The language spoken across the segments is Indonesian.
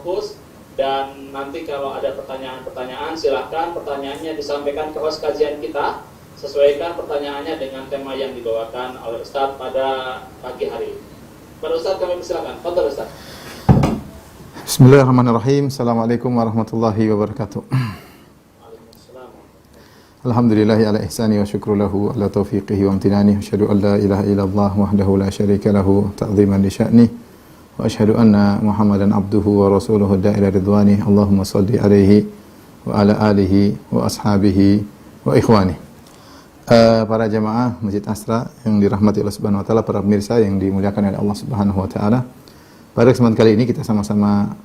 fokus. Dan nanti kalau ada pertanyaan-pertanyaan, silahkan pertanyaannya disampaikan ke host kajian kita. Sesuaikan pertanyaannya dengan tema yang dibawakan oleh Ustadz pada pagi hari ini. Pada Ustadz kami persilakan. Fadhil Ustadz. Bismillahirrahmanirrahim. Assalamualaikum warahmatullahi wabarakatuh. Alhamdulillahi ala ihsani wa syukru lahu ala taufiqihi wa amtinani. Asyhadu an la ilaha illallah wahdahu la syarika lahu ta'ziman li sya'ni. Wa asyhadu anna Muhammadan abduhu wa rasuluhu da'ila ridwani. Allahumma salli alaihi wa ala alihi wa ashabihi wa ikhwani. Para jamaah Masjid Asra yang dirahmati Allah Subhanahu wa taala, para pemirsa yang dimuliakan oleh Allah Subhanahu wa taala. Pada kesempatan kali ini kita sama-sama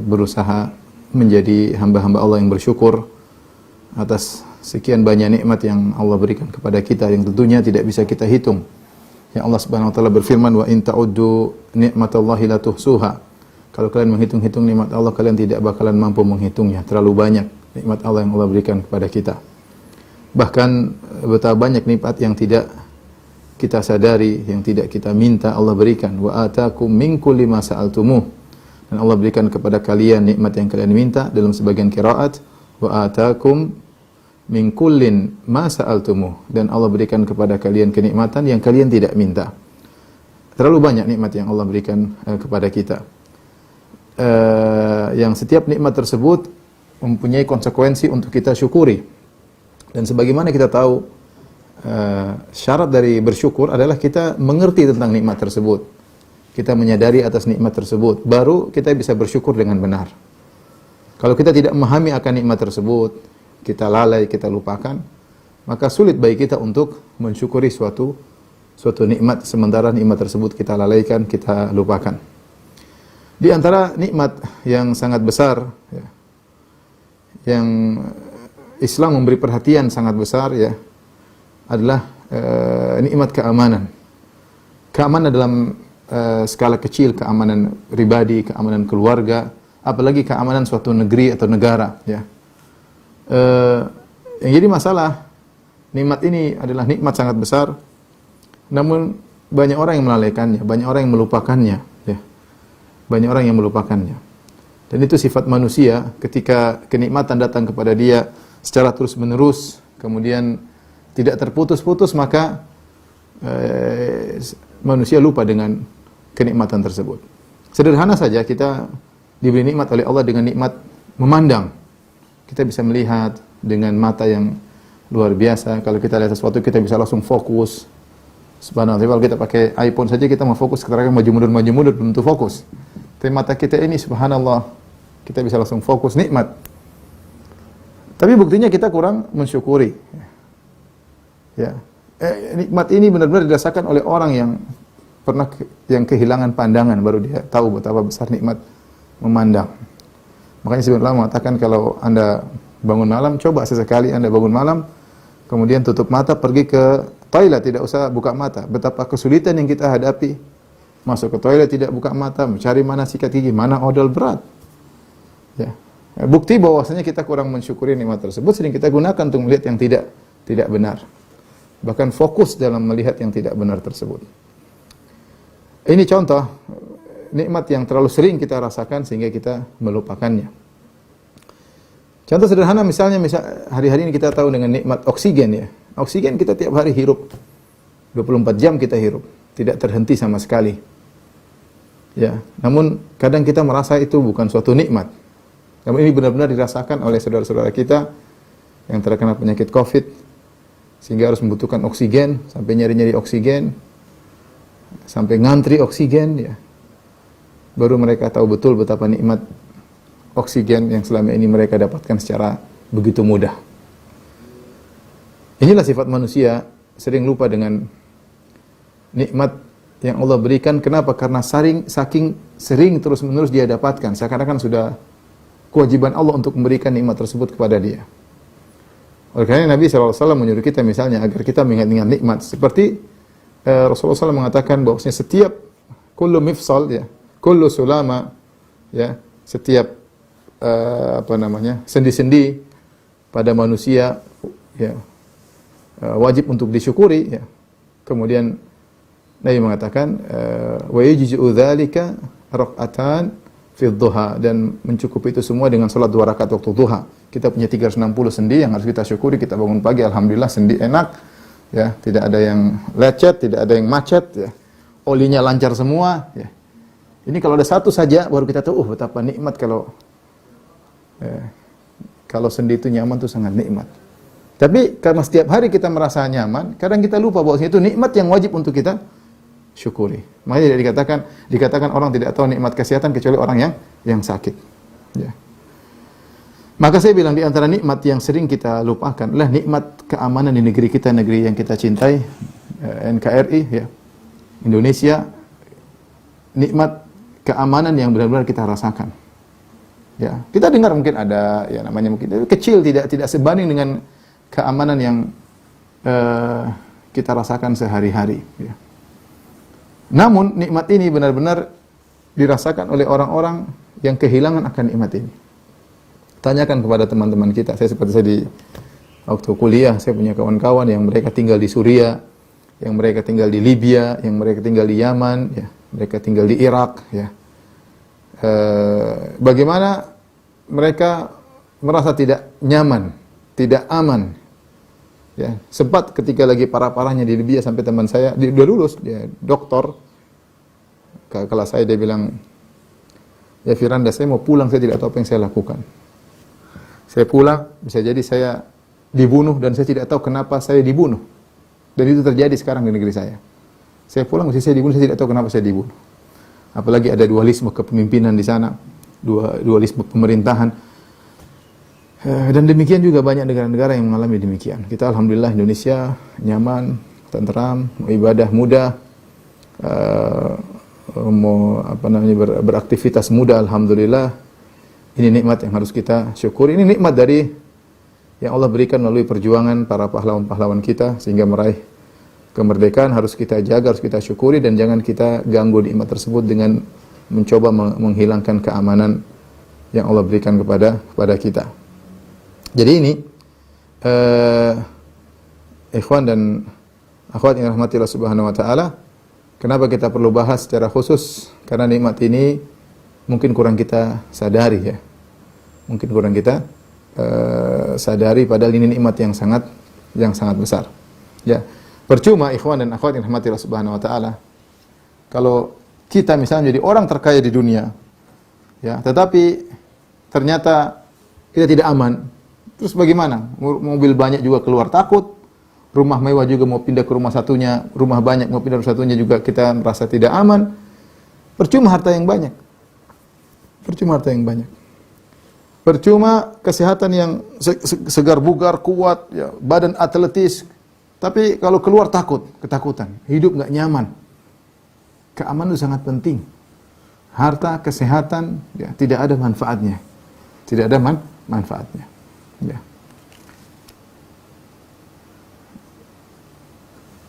berusaha menjadi hamba-hamba Allah yang bersyukur atas sekian banyak nikmat yang Allah berikan kepada kita yang tentunya tidak bisa kita hitung. Yang Allah Subhanahu wa taala berfirman, wa in ta'uddu nikmatallahi la tuhsuha. Kalau kalian menghitung-hitung nikmat Allah, kalian tidak bakalan mampu menghitungnya. Terlalu banyak nikmat Allah yang Allah berikan kepada kita. Bahkan betapa banyak nikmat yang tidak kita sadari, yang tidak kita minta Allah berikan. Wa atakum min kulli ma sa'altumuh. Dan Allah berikan kepada kalian nikmat yang kalian minta. Dalam sebagian qiraat, wa atakum min kullin ma sa'altumuh, dan Allah berikan kepada kalian kenikmatan yang kalian tidak minta. Terlalu banyak nikmat yang Allah berikan kepada kita. Yang setiap nikmat tersebut mempunyai konsekuensi untuk kita syukuri. Dan sebagaimana kita tahu, syarat dari bersyukur adalah kita mengerti tentang nikmat tersebut. Kita menyadari atas nikmat tersebut, baru kita bisa bersyukur dengan benar. Kalau kita tidak memahami akan nikmat tersebut, kita lalai, kita lupakan, maka sulit bagi kita untuk mensyukuri suatu nikmat, sementara nikmat tersebut kita lalaikan, kita lupakan. Di antara nikmat yang sangat besar, ya, yang Islam memberi perhatian sangat besar, ya, adalah nikmat keamanan. Keamanan dalam skala kecil, keamanan pribadi, keamanan keluarga, apalagi keamanan suatu negeri atau negara, ya. Yang jadi masalah, nikmat ini adalah nikmat sangat besar, namun banyak orang yang melalaikannya, banyak orang yang melupakannya, ya. Banyak orang yang melupakannya. Dan itu sifat manusia, ketika kenikmatan datang kepada dia secara terus-menerus, kemudian tidak terputus-putus, maka manusia lupa dengan kenikmatan tersebut. Sederhana saja, kita diberi nikmat oleh Allah dengan nikmat memandang. Kita bisa melihat dengan mata yang luar biasa. Kalau kita lihat sesuatu, kita bisa langsung fokus. Subhanallah, kalau kita pakai iPhone saja, kita mau fokus, kita maju mundur, belum tentu fokus. Tapi mata kita ini, subhanallah, kita bisa langsung fokus, nikmat. Tapi buktinya kita kurang mensyukuri. Ya, nikmat ini benar-benar dirasakan oleh orang yang pernah yang kehilangan pandangan, baru dia tahu betapa besar nikmat memandang. Makanya sebenarnya mengatakan, kalau Anda bangun malam, coba sesekali Anda bangun malam, kemudian tutup mata, pergi ke toilet, tidak usah buka mata. Betapa kesulitan yang kita hadapi. Masuk ke toilet tidak buka mata, mencari mana sikat gigi, mana odol, berat. Ya. Bukti bahwasanya kita kurang mensyukuri nikmat tersebut, sering kita gunakan untuk melihat yang tidak benar. Bahkan fokus dalam melihat yang tidak benar tersebut. Ini contoh nikmat yang terlalu sering kita rasakan sehingga kita melupakannya. Contoh sederhana misalnya hari-hari ini kita tahu dengan nikmat oksigen, ya. Oksigen kita tiap hari hirup. 24 jam kita hirup, tidak terhenti sama sekali. Ya, namun kadang kita merasa itu bukan suatu nikmat. Namun ini benar-benar dirasakan oleh saudara-saudara kita yang terkena penyakit Covid sehingga harus membutuhkan oksigen, sampai nyari-nyari oksigen, sampai ngantri oksigen, ya. Baru mereka tahu betul betapa nikmat oksigen yang selama ini mereka dapatkan secara begitu mudah. Inilah sifat manusia, sering lupa dengan nikmat yang Allah berikan. Kenapa? Karena saking sering terus-menerus dia dapatkan, seakan-akan sudah kewajiban Allah untuk memberikan nikmat tersebut kepada dia. Oleh karena Nabi SAW menyuruh kita misalnya agar kita mengingat-ingat nikmat. Seperti Rasulullah SAW mengatakan bahwasanya setiap kullu mifsal, ya, kullu sulama, ya, setiap sendi-sendi pada manusia, ya, wajib untuk disyukuri, ya. Kemudian Nabi mengatakan wa yajzu dzalika raq'atan fi dhuha, dan mencukupi itu semua dengan salat 2 rakaat waktu duha. Kita punya 360 sendi yang harus kita syukuri. Kita bangun pagi, alhamdulillah sendi enak, ya, tidak ada yang lecet, tidak ada yang macet, ya. Olinya lancar semua, ya. Ini kalau ada satu saja baru kita tahu betapa nikmat kalau sendi itu nyaman itu sangat nikmat. Tapi karena setiap hari kita merasa nyaman, kadang kita lupa bahwa itu nikmat yang wajib untuk kita syukuri. Makanya dikatakan orang tidak tahu nikmat kesehatan kecuali orang yang sakit. Ya. Maka saya bilang di antara nikmat yang sering kita lupakan adalah nikmat keamanan di negeri kita, negeri yang kita cintai, NKRI, ya, Indonesia. Nikmat keamanan yang benar-benar kita rasakan. Ya, kita dengar mungkin ada, ya namanya mungkin kecil, tidak sebanding dengan keamanan yang kita rasakan sehari-hari. Ya. Namun nikmat ini benar-benar dirasakan oleh orang-orang yang kehilangan akan nikmat ini. Tanyakan kepada teman-teman kita. Saya di waktu kuliah, saya punya kawan-kawan yang mereka tinggal di Suriah, yang mereka tinggal di Libya, yang mereka tinggal di Yaman, ya, mereka tinggal di Irak, ya. Bagaimana mereka merasa tidak nyaman, tidak aman. Ya, sempat ketika lagi parah-parahnya di Libya sampai teman saya udah lulus, dia doktor. Kalau saya dia bilang, "Ya Firanda, saya mau pulang, saya tidak tahu apa yang saya lakukan. Saya pulang, bisa jadi saya dibunuh dan saya tidak tahu kenapa saya dibunuh." Dan itu terjadi sekarang di negeri saya. Saya pulang, saya dibunuh, saya tidak tahu kenapa saya dibunuh. Apalagi ada dualisme kepemimpinan di sana, dualisme pemerintahan. Dan demikian juga banyak negara-negara yang mengalami demikian. Kita alhamdulillah Indonesia nyaman, tenteram, ibadah mudah, beraktivitas mudah, alhamdulillah. Ini nikmat yang harus kita syukuri. Ini nikmat dari yang Allah berikan melalui perjuangan para pahlawan-pahlawan kita sehingga meraih kemerdekaan. Harus kita jaga, harus kita syukuri, dan jangan kita ganggu nikmat tersebut dengan mencoba menghilangkan keamanan yang Allah berikan kepada kita. Jadi ini ikhwan dan akhwat yang rahmati Allah Subhanahu wa taala, kenapa kita perlu bahas secara khusus? Karena nikmat ini mungkin kurang kita sadari, ya. Mungkin kurang kita sadari, padahal ini nikmat yang sangat besar. Ya. Percuma ikhwan dan akhwat yang rahmati Allah Subhanahu wa taala, kalau kita misalnya menjadi orang terkaya di dunia, ya, tetapi ternyata kita tidak aman. Terus bagaimana? Mobil banyak juga keluar takut, rumah mewah juga mau pindah ke rumah satunya, rumah banyak mau pindah ke satunya juga kita merasa tidak aman. Percuma harta yang banyak. Percuma kesehatan yang segar bugar, kuat, ya, badan atletis. Tapi kalau keluar ketakutan, hidup nggak nyaman. Keamanan itu sangat penting. Harta, kesehatan, ya, tidak ada manfaatnya. Tidak ada manfaatnya. Ya.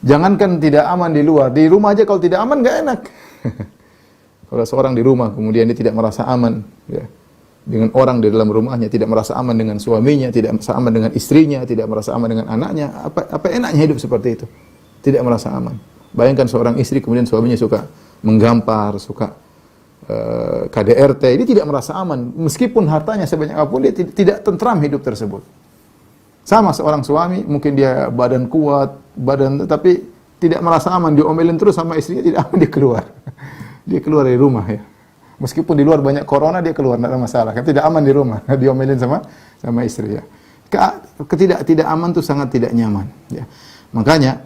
Jangankan tidak aman di luar, di rumah aja kalau tidak aman nggak enak. Kalau seorang di rumah kemudian dia tidak merasa aman, ya, dengan orang di dalam rumahnya, tidak merasa aman dengan suaminya, tidak merasa aman dengan istrinya, tidak merasa aman dengan anaknya, apa enaknya hidup seperti itu? Tidak merasa aman. Bayangkan seorang istri kemudian suaminya suka menggampar, suka KDRT, dia tidak merasa aman. Meskipun hartanya sebanyak apapun, dia tidak tentram hidup tersebut. Sama seorang suami, mungkin dia badan kuat, tapi tidak merasa aman, diomelin terus sama istrinya, tidak aman, dia keluar. Dia keluar dari rumah, ya. Meskipun di luar banyak corona, dia keluar, tidak ada masalah. Kan tidak aman di rumah, diomelin sama istri, ya. Tidak aman itu sangat tidak nyaman, ya. Makanya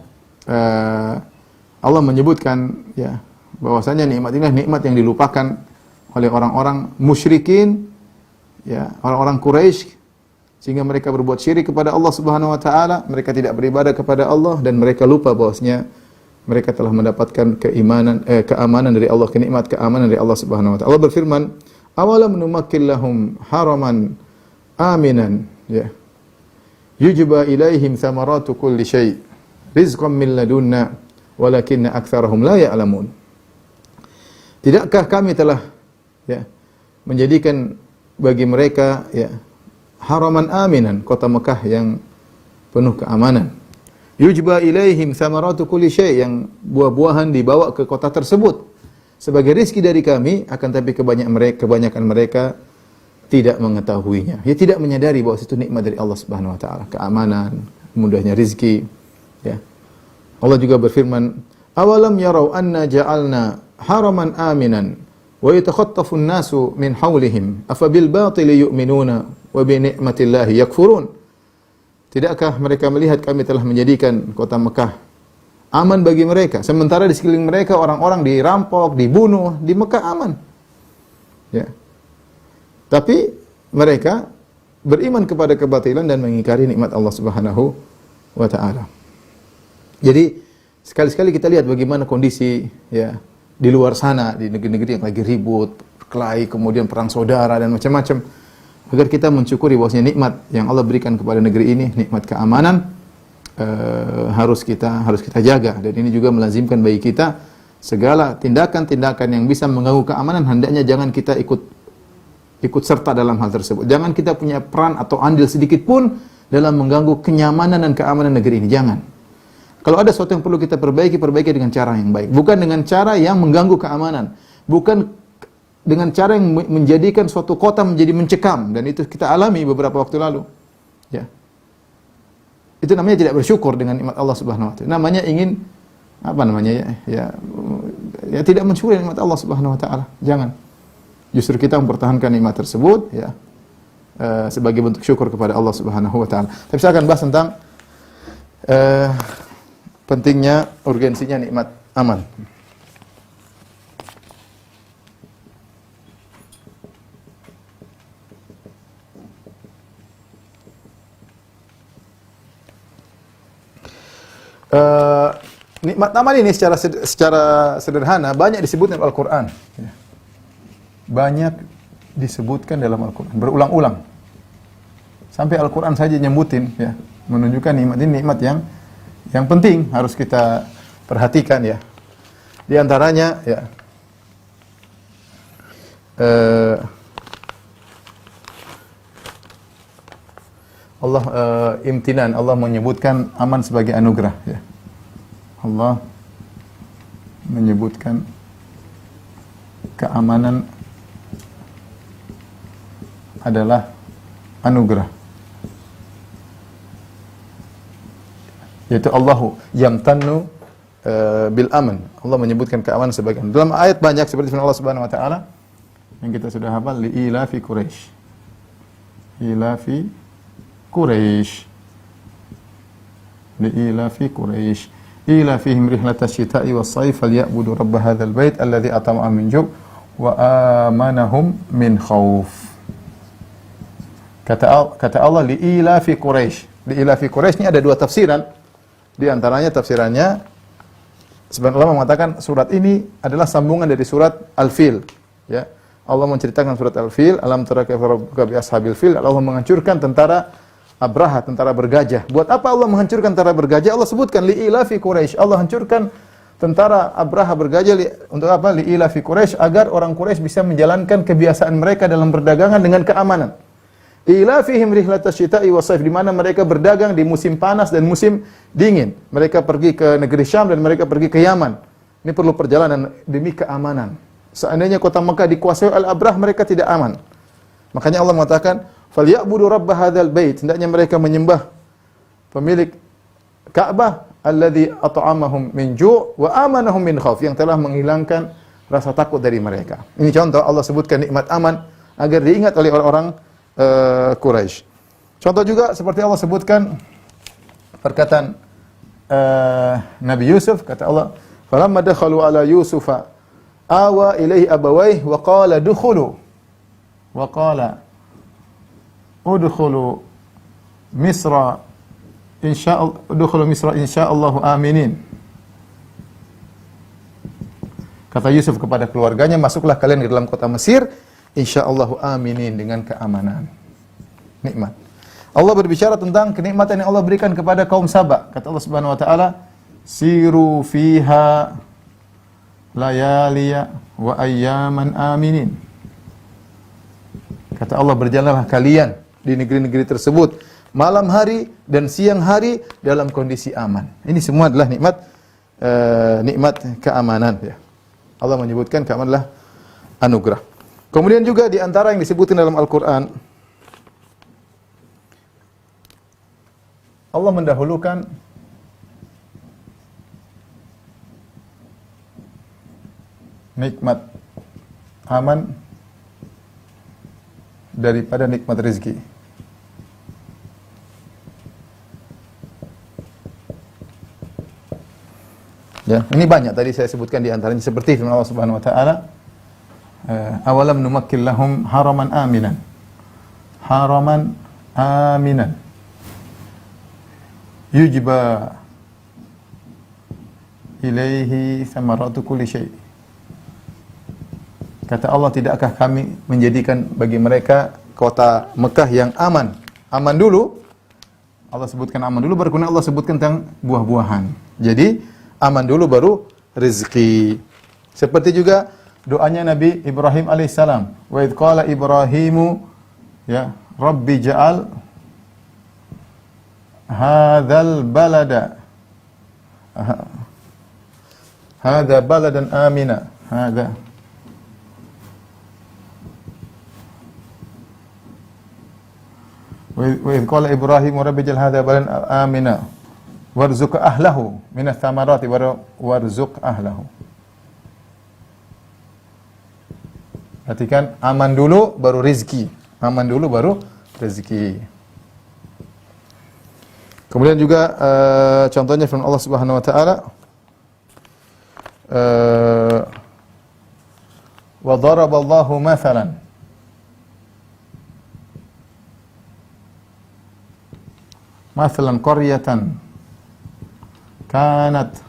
Allah menyebutkan, ya, bahwasanya nikmat ini nikmat yang dilupakan oleh orang-orang musyrikin, ya, orang-orang Quraisy, sehingga mereka berbuat syirik kepada Allah Subhanahu wa taala, mereka tidak beribadah kepada Allah, dan mereka lupa bahwasanya mereka telah mendapatkan keamanan dari Allah, keamanan dari Allah Subhanahu wa taala. Allah berfirman, "Awalam numakkil lahum haraman aminan, ya, yujba ilaihim thamaratu kulli syai' rizqan min ladunna walakinna aktsarahum la ya'lamun." Tidakkah kami telah, ya, menjadikan bagi mereka, ya, haraman aminan, kota Mekah yang penuh keamanan. Yujba ilaihim thamaratu kulli syai', yang buah-buahan dibawa ke kota tersebut. sebagai rizki dari kami, akan tapi kebanyakan mereka tidak mengetahuinya. Dia tidak menyadari bahwa itu nikmat dari Allah Subhanahu wa taala, keamanan, mudahnya rizki, ya. Allah juga berfirman, "Awalam yarau anna ja'alna haraman aminan wa yatakhattafu an-nasu min hawlihim afabil batili yu'minuna wa bi ni'matillahi yakfurun." Tidakkah mereka melihat kami telah menjadikan kota Mekah aman bagi mereka, sementara di sekeliling mereka orang-orang dirampok, dibunuh, di Mekah aman. Ya. Tapi mereka beriman kepada kebatilan dan mengingkari nikmat Allah Subhanahu wa taala. Jadi sekali-sekali kita lihat bagaimana kondisi ya di luar sana, di negeri-negeri yang lagi ribut, kelahi, kemudian perang saudara dan macam-macam. Agar kita mensyukuri bahwasanya nikmat yang Allah berikan kepada negeri ini, nikmat keamanan, harus kita jaga, dan ini juga melazimkan bagi kita segala tindakan-tindakan yang bisa mengganggu keamanan hendaknya jangan kita ikut serta dalam hal tersebut. Jangan kita punya peran atau andil sedikit pun dalam mengganggu kenyamanan dan keamanan negeri ini. Jangan. Kalau ada sesuatu yang perlu kita perbaiki dengan cara yang baik, bukan dengan cara yang mengganggu keamanan, bukan dengan cara yang menjadikan suatu kota menjadi mencekam, dan itu kita alami beberapa waktu lalu. Ya. Itu namanya tidak bersyukur dengan nikmat Allah Subhanahu wa taala. Namanya ingin ya tidak mensyukuri nikmat Allah Subhanahu wa taala. Jangan. Justru kita mempertahankan nikmat tersebut ya sebagai bentuk syukur kepada Allah Subhanahu wa taala. Tapi saya akan bahas tentang pentingnya, urgensinya nikmat aman. Nikmat aman ini secara sederhana banyak disebutkan dalam Al-Quran. Ya. Banyak disebutkan dalam Al-Quran, berulang-ulang. Sampai Al-Quran saja nyebutin, ya, menunjukkan nikmat ini nikmat yang penting harus kita perhatikan, ya. Di antaranya, ya, Allah imtinan, Allah menyebutkan aman sebagai anugerah, ya. Allah menyebutkan keamanan adalah anugerah. Yaitu Allahu yamtannu bil aman. Allah menyebutkan keamanan sebagai anugerah. Dalam ayat banyak seperti firman Allah Subhanahu wa taala yang kita sudah hafal, li ilafi Quraisy. Ilafi Quraisy. Li ilafi Quraisy. Ila fihim rihlatasy syita'i was-sayf falyabudu rabb hadzal bait alladzi at'amahum min ju' wa amanahum min khauf. Kata Allah li ila fi Quraisy. Li ila fi Quraisy ini ada dua tafsiran. Di antaranya tafsirannya sebagian ulama mengatakan surat ini adalah sambungan dari surat Al-Fil, ya. Allah menceritakan surat Al-Fil, alam tara kaifa rabbuka bi ashabil fil, Allah menghancurkan tentara Abraha, tentara bergajah. Buat apa Allah menghancurkan tentara bergajah? Allah sebutkan li ila fi Quraisy. Allah hancurkan tentara Abraha bergajah untuk apa? Li ila fi Quraisy, agar orang Quraisy bisa menjalankan kebiasaan mereka dalam perdagangan dengan keamanan. Ila fihim rihlatasy syita'i was-sayf, di mana mereka berdagang di musim panas dan musim dingin. Mereka pergi ke negeri Syam dan mereka pergi ke Yaman. Ini perlu perjalanan demi keamanan. Seandainya kota Mekah dikuasai oleh Abrah, mereka tidak aman. Makanya Allah mengatakan, "Falyabudu rabb hadzal bait." Hendaknya mereka menyembah pemilik Ka'bah, alladzi at'amahum min ju' wa amanahum min khauf, yang telah menghilangkan rasa takut dari mereka. Ini contoh Allah sebutkan nikmat aman agar diingat oleh orang-orang Quraisy. Contoh juga seperti Allah sebutkan perkataan Nabi Yusuf, kata Allah, "Falamma dakhalu ala Yusufa awa ilaihi abawayhi wa qala dukhulu wa qala udkhulu Misra insyaallah aminin." Kata Yusuf kepada keluarganya, "Masuklah kalian ke dalam kota Mesir insyaallah aminin, dengan keamanan." Nikmat. Allah berbicara tentang kenikmatan yang Allah berikan kepada kaum Saba. Kata Allah Subhanahu wa taala, "Siru fiha layaliya wa ayyaman aminin." Kata Allah, berjalanlah kalian di negeri-negeri tersebut malam hari dan siang hari dalam kondisi aman. Ini semua adalah nikmat keamanan, ya. Allah menyebutkan keamanan adalah anugerah. Kemudian juga di antara yang disebutkan dalam Al-Qur'an, Allah mendahulukan nikmat aman daripada nikmat rezeki. Ya, ini banyak tadi saya sebutkan di antaranya seperti firman Allah Subhanahu wa taala, awalam numakkil lahum haraman aminan. Haraman aminan. Yujba ilaihi samaratu kulli syai'. Kata Allah, tidakkah kami menjadikan bagi mereka kota Mekah yang aman? Aman dulu. Allah sebutkan aman dulu, baru kemudian Allah sebutkan tentang buah-buahan. Jadi aman dulu baru rezeki. Seperti juga doanya Nabi Ibrahim alaihissalam. Wa idh qala Ibrahimu ya Rabbi ja'al hadzal balada hadza baladan amina. Hadza wa idh qala Ibrahimu Rabbi ja'al hadzal baladan amina warzuq ahlahu minas thamarati warzuq ahlahu. Perhatikan, aman dulu baru rezeki. Aman dulu baru rezeki. Kemudian juga contohnya firman Allah Subhanahu wa taala, wa daraballahu mathalan qaryatan kanat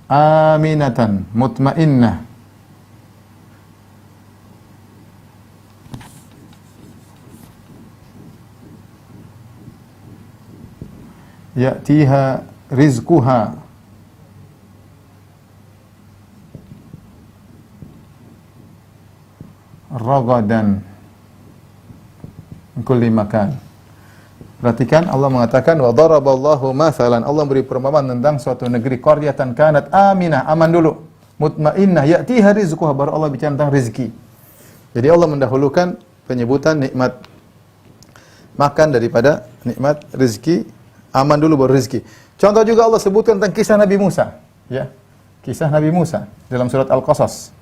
aminatan mutmainnah ya'tiha rizquha ragadan min kulli makan. Perhatikan, Allah mengatakan wa daraballahu mathalan, Allah beri perumpamaan tentang suatu negeri qaryatan kanat aminah, aman dulu, mutmainnah ya'tiha rizquha, baru Allah bicara tentang rezeki. Jadi Allah mendahulukan penyebutan nikmat makan daripada nikmat rezeki. Aman dulu baru rezeki. Contoh juga Allah sebutkan tentang kisah Nabi Musa, ya. Kisah Nabi Musa dalam surat Al-Qasas.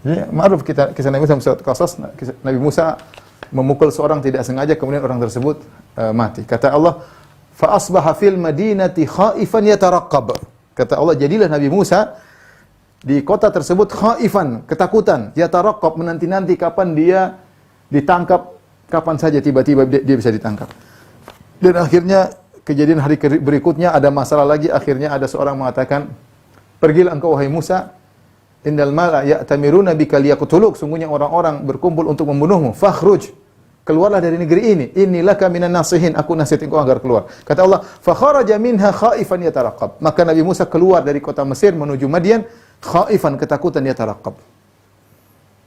Ya, ma'ruf kita kisah Nabi Musa dalam surat Al-Qasas. Nabi Musa memukul seorang tidak sengaja, kemudian orang tersebut mati. Kata Allah, fa asbaha fil madinati khaifan yataraqqab. Kata Allah, jadilah Nabi Musa di kota tersebut khaifan, ketakutan, yataraqqab, menanti-nanti kapan dia ditangkap, kapan saja tiba-tiba dia bisa ditangkap. Dan akhirnya kejadian hari berikutnya ada masalah lagi, akhirnya ada seorang mengatakan, pergilah engkau wahai Musa, innal mala ya'tamiruna bika liyaqtuluk, sungguhnya orang-orang berkumpul untuk membunuhmu, fakhruj, keluarlah dari negeri ini, innilaka minan nasihin, aku nasihat engkau agar keluar. Kata Allah, fa kharaja minha khaifan yataraqqab, maka Nabi Musa keluar dari kota Mesir menuju Madian, khaifan, ketakutan, yataraqqab.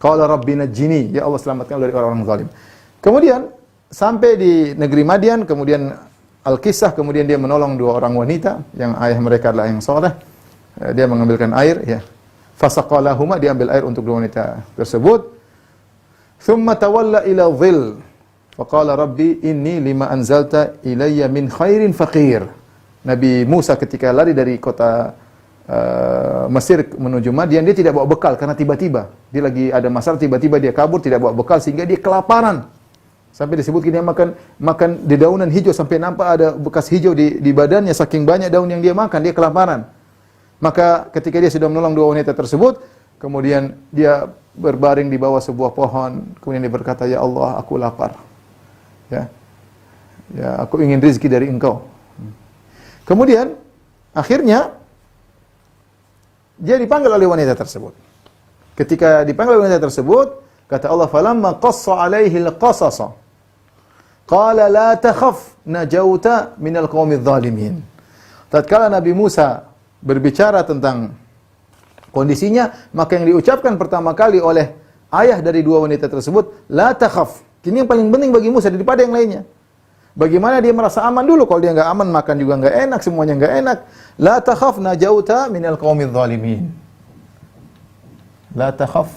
Qala rabbi najjini, ya Allah selamatkan dari orang-orang zalim. Kemudian sampai di negeri Madian, kemudian Al-Kisah, kemudian dia menolong dua orang wanita yang ayah mereka adalah yang saleh. Dia mengambilkan air, ya. Fasaqalahuma, dia ambil air untuk dua wanita tersebut. Thumma tawalla ila dhil. Faqala rabbi inni lima anzalta ilayya min khairin faqir. Nabi Musa ketika lari dari kota Mesir menuju Madian, dia tidak bawa bekal karena tiba-tiba dia lagi ada masalah, tiba-tiba dia kabur tidak bawa bekal sehingga dia kelaparan. Sampai disebut dia makan di daunan hijau sampai nampak ada bekas hijau di badannya, saking banyak daun yang dia makan, dia kelaparan. Maka ketika dia sudah menolong dua wanita tersebut, kemudian dia berbaring di bawah sebuah pohon, kemudian dia berkata, ya Allah, aku lapar. Ya, aku ingin rezeki dari engkau. Kemudian akhirnya dia dipanggil oleh wanita tersebut. Ketika dipanggil oleh wanita tersebut, kata Allah, falamma qassa alaihi al-qasasa qala la takhaf najauta minal qaumidz zalimin. Tatkala Nabi Musa berbicara tentang kondisinya, maka yang diucapkan pertama kali oleh ayah dari dua wanita tersebut, la takhaf. Ini yang paling penting bagi Musa daripada yang lainnya. Bagaimana dia merasa aman dulu? Kalau dia nggak aman, makan juga nggak enak, semuanya nggak enak. La takhaf najauta minal qaumidz zalimin. La takhaf.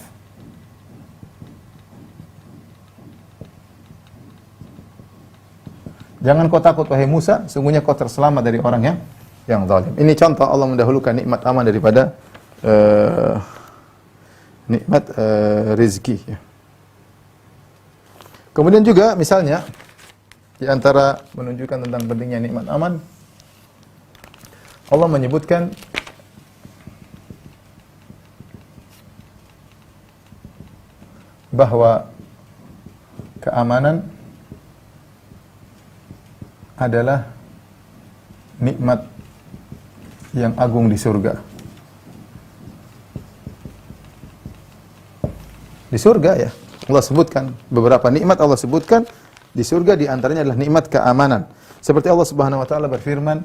Jangan kau takut wahai Musa, sungguhnya kau terselamat dari orang yang zalim. Ini contoh Allah mendahulukan nikmat aman daripada nikmat rezeki. Ya. Kemudian juga misalnya di antara menunjukkan tentang pentingnya nikmat aman, Allah menyebutkan bahwa keamanan adalah nikmat yang agung di surga. Di surga ya, Allah sebutkan beberapa nikmat Allah sebutkan di surga, di antaranya adalah nikmat keamanan. Seperti Allah Subhanahu wa taala berfirman,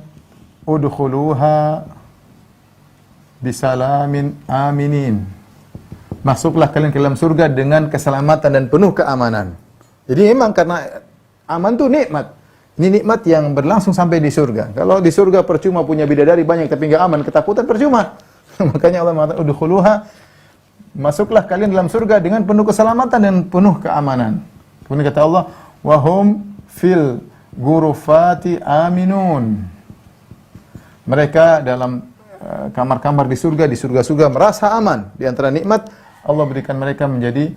"Udkhuluha bisalamin aminin." Masuklah kalian ke dalam surga dengan keselamatan dan penuh keamanan. Jadi memang karena aman itu nikmat. Ini nikmat yang berlangsung sampai di surga. Kalau di surga percuma punya bidadari banyak tapi enggak aman, ketakutan percuma. Makanya Allah mengatakan, "Udkhuluha," masuklah kalian dalam surga dengan penuh keselamatan dan penuh keamanan. Kemudian kata Allah, "Wahum fil ghurufati aminun." Mereka dalam kamar-kamar di surga merasa aman. Di antara nikmat Allah berikan mereka menjadi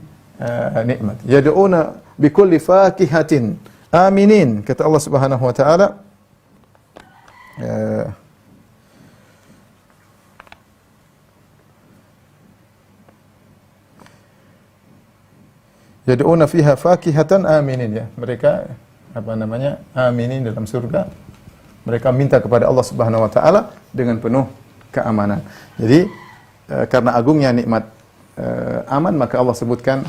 nikmat. Yad'una bikulli fakihatin aminin. Kata Allah Subhanahu wa taala, yad'una fiha fakihatan aminin, ya. Mereka aminin dalam surga. Mereka minta kepada Allah Subhanahu wa taala dengan penuh keamanan. Jadi karena agungnya nikmat aman, maka Allah sebutkan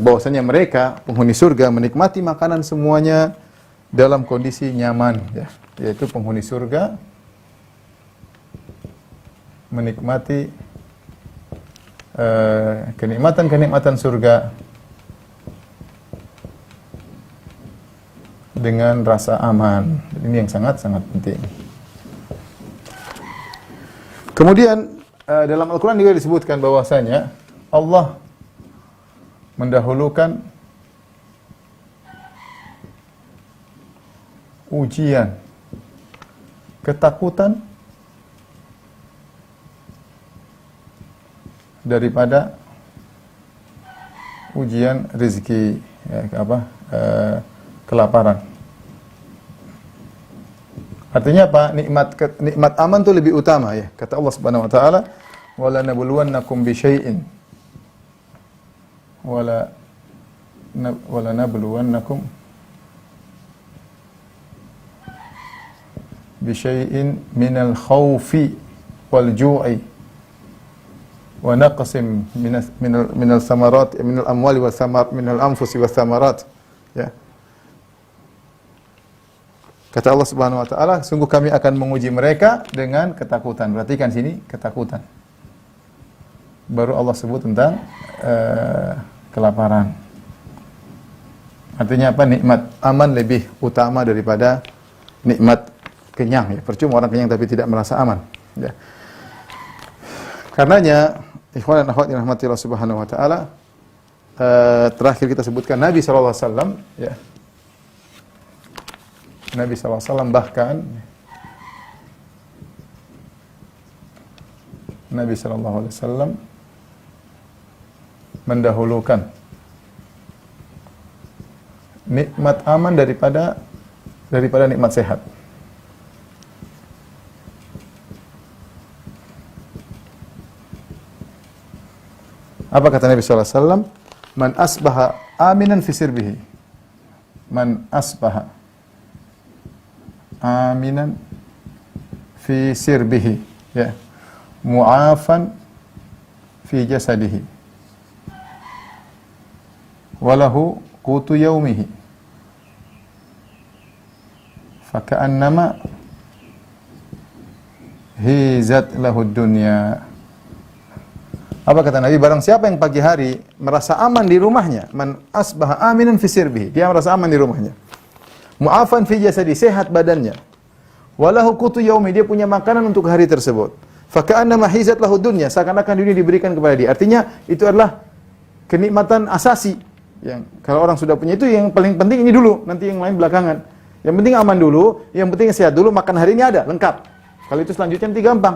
bahwasanya mereka penghuni surga menikmati makanan semuanya dalam kondisi nyaman, ya. Yaitu penghuni surga menikmati kenikmatan-kenikmatan surga dengan rasa aman. Ini yang sangat-sangat penting. Kemudian dalam Al-Quran juga disebutkan bahwasanya Allah mendahulukan ujian, ketakutan daripada ujian rezeki, kelaparan. Artinya apa? Nikmat aman itu lebih utama, ya. Kata Allah Subhanahu wa taala, "Wala nabluwannakum bi syai'in." Wala nabluwannakum bi syai'in minal khawfi wal ju'i wa naqsim minal samarat, minal amwali was samar, minal anfusi was samarat, ya. Kata Allah Subhanahu wa taala, sungguh kami akan menguji mereka dengan ketakutan. Perhatikan sini, ketakutan. Baru Allah sebut tentang kelaparan. Artinya apa? Nikmat aman lebih utama daripada nikmat kenyang, ya. Percuma orang kenyang tapi tidak merasa aman, ya. Karenanya, ikhwan dan akhwat yang dirahmati Allah Subhanahu wa taala, terakhir kita sebutkan Nabi sallallahu alaihi wasallam, ya. Nabi sallallahu alaihi wasallam bahkan Nabi sallallahu alaihi wasallam mendahulukan nikmat aman daripada nikmat sehat. Apa kata Nabi sallallahu alaihi wasallam? Man asbaha aminan fi sirbihi. Man asbaha aminan fi sirbihi, ya. Mu'afan fi jasadihi. Walahu qutu yaumihi. Faka'annama hizat lahu dunya. Apa kata Nabi? Barang siapa yang pagi hari merasa aman di rumahnya, man asbaha aminan fi sirbihi, dia merasa aman di rumahnya. mu'afan fi jasadi, sehat badannya. Walahu qutu yaumi, dia punya makanan untuk hari tersebut. Fa ka'annama hizat lahu dunya, seakan-akan dunia diberikan kepada dia. Artinya itu adalah kenikmatan asasi. Yang kalau orang sudah punya itu, yang paling penting ini dulu, nanti yang lain belakangan. Yang penting aman dulu, yang penting sehat dulu, makan hari ini ada, lengkap. Kalau itu selanjutnya nanti gampang.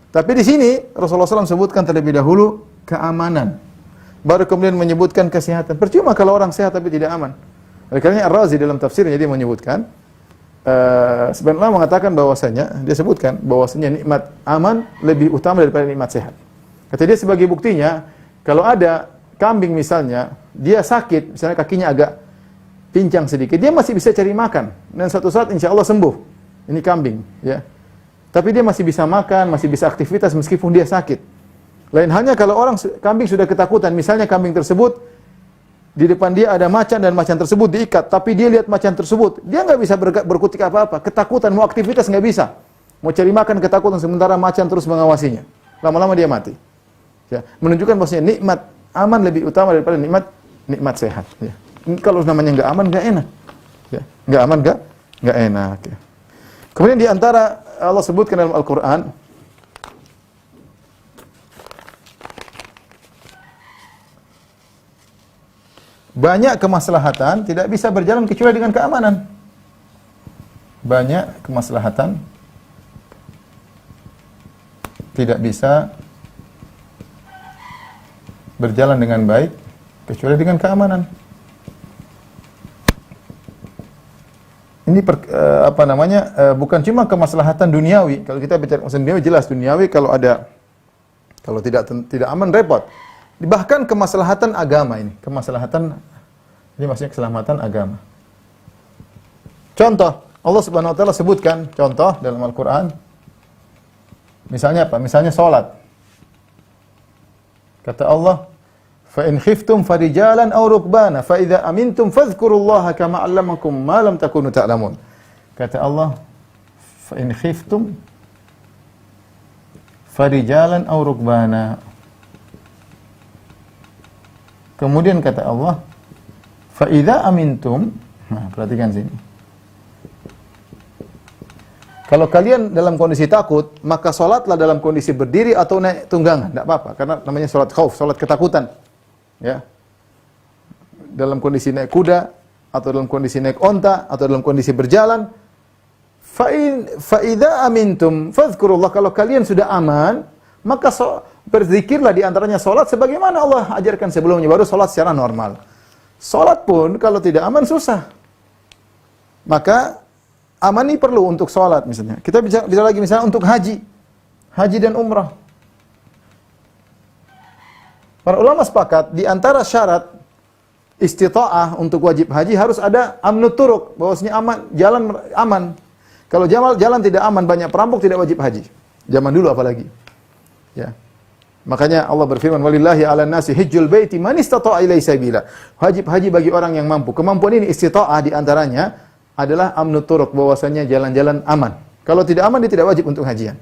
Tapi di sini Rasulullah SAW sebutkan terlebih dahulu keamanan. Baru kemudian menyebutkan kesehatan. Percuma kalau orang sehat tapi tidak aman. Oleh karenanya Ar-Razi dalam tafsirnya dia menyebutkan, sebenarnya Allah mengatakan bahwasanya, dia sebutkan bahwasanya nikmat aman lebih utama daripada nikmat sehat. Kata dia sebagai buktinya, kalau ada kambing misalnya, dia sakit, misalnya kakinya agak pincang sedikit, dia masih bisa cari makan. Dan suatu saat insya Allah sembuh. Ini kambing, ya. Tapi dia masih bisa makan, masih bisa aktivitas meskipun dia sakit. Lain halnya kalau kambing sudah ketakutan, misalnya kambing tersebut di depan dia ada macan dan macan tersebut diikat, tapi dia lihat macan tersebut, dia nggak bisa berkutik apa-apa, ketakutan, mau aktivitas nggak bisa, mau cari makan ketakutan, sementara macan terus mengawasinya, lama-lama dia mati. Ya, menunjukkan bahwasanya nikmat aman lebih utama daripada nikmat sehat. Ya. Kalau namanya nggak aman nggak enak, ya. Nggak aman nggak enak. Ya. Kemudian di antara Allah sebutkan dalam Al-Quran, banyak kemaslahatan tidak bisa berjalan kecuali dengan keamanan. Banyak kemaslahatan tidak bisa berjalan dengan baik kecuali dengan keamanan. Ini bukan cuma kemaslahatan duniawi. Kalau kita bicara masalah duniawi, jelas duniawi kalau tidak aman repot. Bahkan kemaslahatan agama ini, ini maksudnya keselamatan agama. Contoh, Allah Subhanahu wa taala sebutkan contoh dalam Al-Qur'an. Misalnya apa? Misalnya salat. Kata Allah, "Fa in khiftum farijalan aw rukbana, fa idza amintum fadhkurullaha kama 'allamakum ma lam takunu ta'lamun." Kata Allah, "Fa in khiftum farijalan aw rukbana." Kemudian kata Allah, fa idza amintum, nah perhatikan sini. Kalau kalian dalam kondisi takut, maka salatlah dalam kondisi berdiri atau naik tunggangan, enggak apa-apa, karena namanya salat khauf, salat ketakutan. Ya. Dalam kondisi naik kuda atau dalam kondisi naik onta atau dalam kondisi berjalan, fa idza amintum fadhkurullah, kalau kalian sudah aman, maka berzikirlah di antaranya salat sebagaimana Allah ajarkan sebelumnya, baru salat secara normal. Salat pun kalau tidak aman susah. Maka aman ini perlu untuk salat misalnya. Kita bisa lagi misalnya untuk haji dan umrah. Para ulama sepakat di antara syarat istita'ah untuk wajib haji harus ada amnut turuq, bahwasanya jalan aman. Kalau jalan tidak aman, banyak perampok, tidak wajib haji. Zaman dulu apalagi. Ya. Makanya Allah berfirman, "Walillahi 'alan nasi hajjul baiti man istata'a ilaihi sabila." Wajib haji bagi orang yang mampu. Kemampuan ini istita'ah di antaranya adalah amnut turuq, bahwasanya jalan-jalan aman. Kalau tidak aman dia tidak wajib untuk hajian.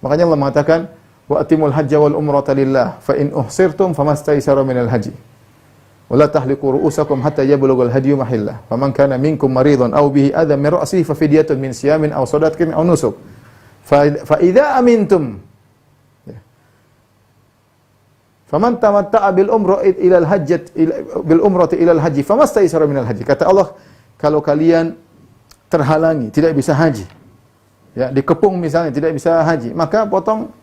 Makanya Allah mengatakan, "Wa atimul hajja wal umrata lillah, fa in uhsirtum famastaysara minal haji. Wa la tahliqu ru'usakum hatta yablughal hadyu mahillah. Faman kana minkum maridan aw bihi adhan min ra'sihi fa fidyatun min siyamin aw sadaqatin aw nusuk. Fa idza amintum faman tamatta'a bil umrati ila al haji famastaysara minal haji." Kata Allah, kalau kalian terhalangi, tidak bisa haji, ya, dikepung misalnya tidak bisa haji, maka potong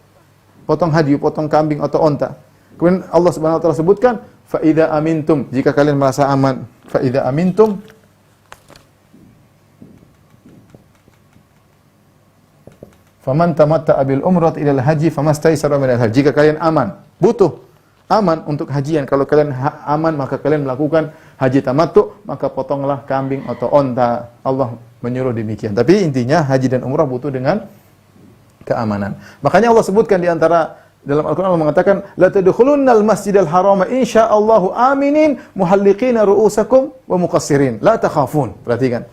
haji, potong kambing atau onta. Kemudian Allah Subhanahu wa taala sebutkan, fa idza amintum, jika kalian merasa aman, fa idza amintum faman tamatta'a bil umrati ila al haji famastaysara minal haji. Jika kalian aman untuk hajian. Kalau kalian aman, maka kalian melakukan haji tamattu, maka potonglah kambing atau onta. Allah menyuruh demikian. Tapi intinya haji dan umrah butuh dengan keamanan. Makanya Allah sebutkan di antara dalam Al-Qur'an, Allah mengatakan, "La tadkhulunnal masjidal harama insyaallahu aminin muhalliqina ru'usakum wa muqassirin la takhafun." Perhatikan.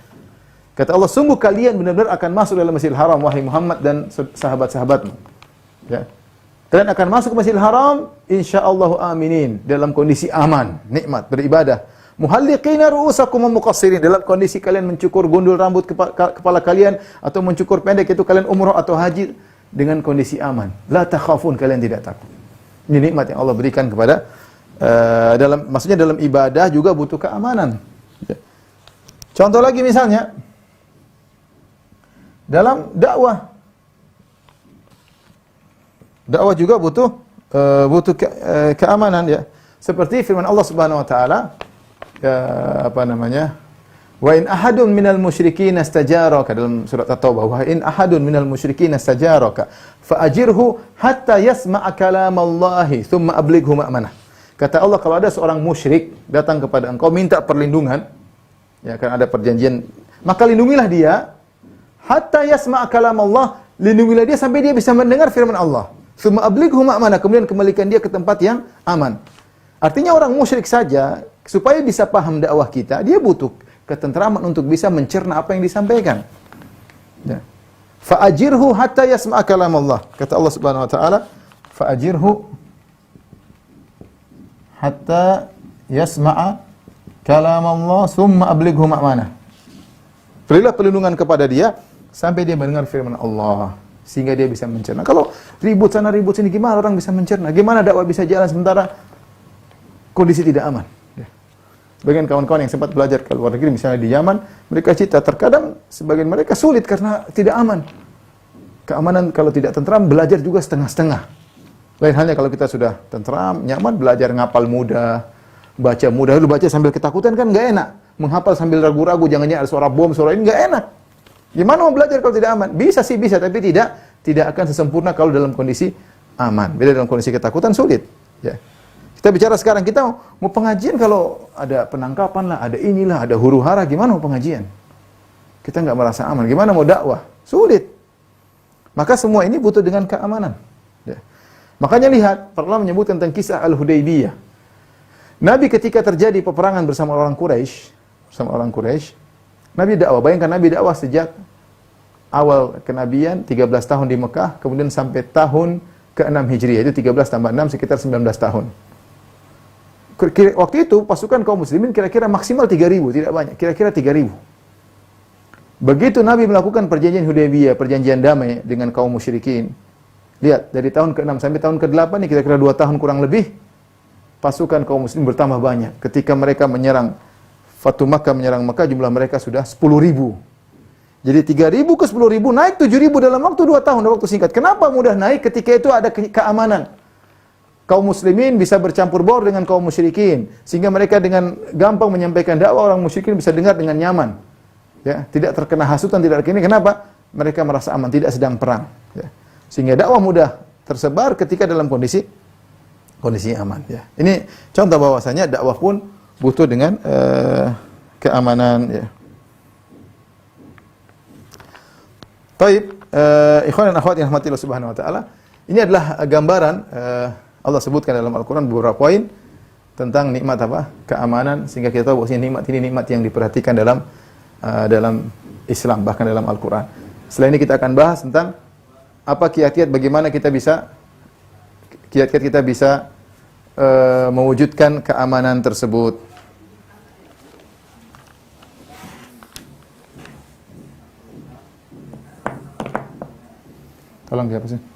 Kata Allah, sungguh kalian benar-benar akan masuk dalam Masjidil Haram, wahai Muhammad dan sahabat-sahabatmu. Ya. Kalian akan masuk ke Masjidil Haram insyaallahu aminin, dalam kondisi aman, nikmat beribadah. muhalliqina ru'usakum wa muqassirin, dalam kondisi kalian mencukur gundul rambut kepala kalian atau mencukur pendek, itu kalian umrah atau haji dengan kondisi aman. La takhafun, kalian tidak takut. Ini nikmat yang Allah berikan kepada maksudnya dalam ibadah juga butuh keamanan. Contoh lagi misalnya dalam dakwah. Dakwah juga butuh keamanan ya. Seperti firman Allah Subhanahu wa taala, wa in ahadun minal musyrikin istajaraka, dalam surat At-Taubah, wa in ahadun minal musyrikin istajaraka fa ajirhu hatta yasma'a kalamallahi thumma ablighu ma'manah. Kata Allah, kalau ada seorang musyrik datang kepada engkau minta perlindungan, ya kan ada perjanjian, maka lindungilah dia hatta yasma'a kalamallah, lindungilah dia sampai dia bisa mendengar firman Allah. Thumma ablighu ma'manah, kemudian kembalikan dia ke tempat yang aman. Artinya orang musyrik saja supaya bisa paham dakwah kita, dia butuh ketentraman untuk bisa mencerna apa yang disampaikan. Ya. Fa'ajirhu hatta yasma'a kalamallah. Kata Allah Subhanahu wa taala, fa'ajirhu hatta yasma'a kalamallah thumma ablighu ma'manah. Berilah perlindungan kepada dia sampai dia mendengar firman Allah, sehingga dia bisa mencerna. Kalau ribut sana ribut sini, gimana orang bisa mencerna? Gimana dakwah bisa jalan sementara kondisi tidak aman? Sebagian kawan-kawan yang sempat belajar ke luar negeri, misalnya di Yaman, mereka cerita terkadang sebagian mereka sulit karena tidak aman. Keamanan kalau tidak tentram, belajar juga setengah-setengah. Lain halnya kalau kita sudah tentram, nyaman, belajar ngapal mudah, baca mudah. Lalu baca sambil ketakutan kan nggak enak. Menghafal sambil ragu-ragu, jangan-jangan ada suara bom, suara ini, nggak enak. Gimana mau belajar kalau tidak aman? Bisa sih, bisa, tapi tidak akan sesempurna kalau dalam kondisi aman. Beda dalam kondisi ketakutan, sulit. Ya. Kita bicara sekarang, kita mau pengajian kalau ada penangkapan lah, ada inilah, ada huru-hara, gimana mau pengajian? Kita nggak merasa aman. Gimana mau dakwah? Sulit. Maka semua ini butuh dengan keamanan. Ya. Makanya lihat, Allah menyebut tentang kisah Al-Hudaybiyah. Nabi ketika terjadi peperangan bersama orang Quraisy, Nabi dakwah. Bayangkan Nabi dakwah sejak awal kenabian, 13 tahun di Mekah, kemudian sampai tahun ke-6 Hijriah, itu 13 tambah 6 sekitar 19 tahun. Waktu itu pasukan kaum muslimin kira-kira maksimal 3.000, tidak banyak, kira-kira 3.000. Begitu Nabi melakukan perjanjian Hudaybiyah, perjanjian damai dengan kaum musyrikin. Lihat, dari tahun ke-6 sampai tahun ke-8 ini kira-kira 2 tahun kurang lebih, pasukan kaum muslimin bertambah banyak. Ketika mereka menyerang Fatu Makkah, menyerang Makkah, jumlah mereka sudah 10.000. Jadi 3.000 ke 10.000, naik 7.000 dalam waktu 2 tahun, dalam waktu singkat. Kenapa mudah naik? Ketika itu ada keamanan. Kaum muslimin bisa bercampur baur dengan kaum musyrikin, sehingga mereka dengan gampang menyampaikan dakwah, orang musyrikin bisa dengar dengan nyaman. Ya, tidak terkena hasutan, tidak terkena. Kenapa? Mereka merasa aman, tidak sedang perang. Ya. Sehingga dakwah mudah tersebar ketika dalam kondisi aman. Ya. Ini contoh bahwasanya dakwah pun butuh dengan keamanan. Ya. Taib, ikhwan dan akhwat yang rahmatillah subhanahu wa ta'ala, ini adalah gambaran Allah sebutkan dalam Al-Quran beberapa poin tentang nikmat apa? Keamanan, sehingga kita tahu bahwa nikmat ini nikmat yang diperhatikan dalam Islam, bahkan dalam Al-Quran. Setelah ini kita akan bahas tentang apa kiat-kiat bagaimana kita bisa mewujudkan keamanan tersebut. Tolong dihapus.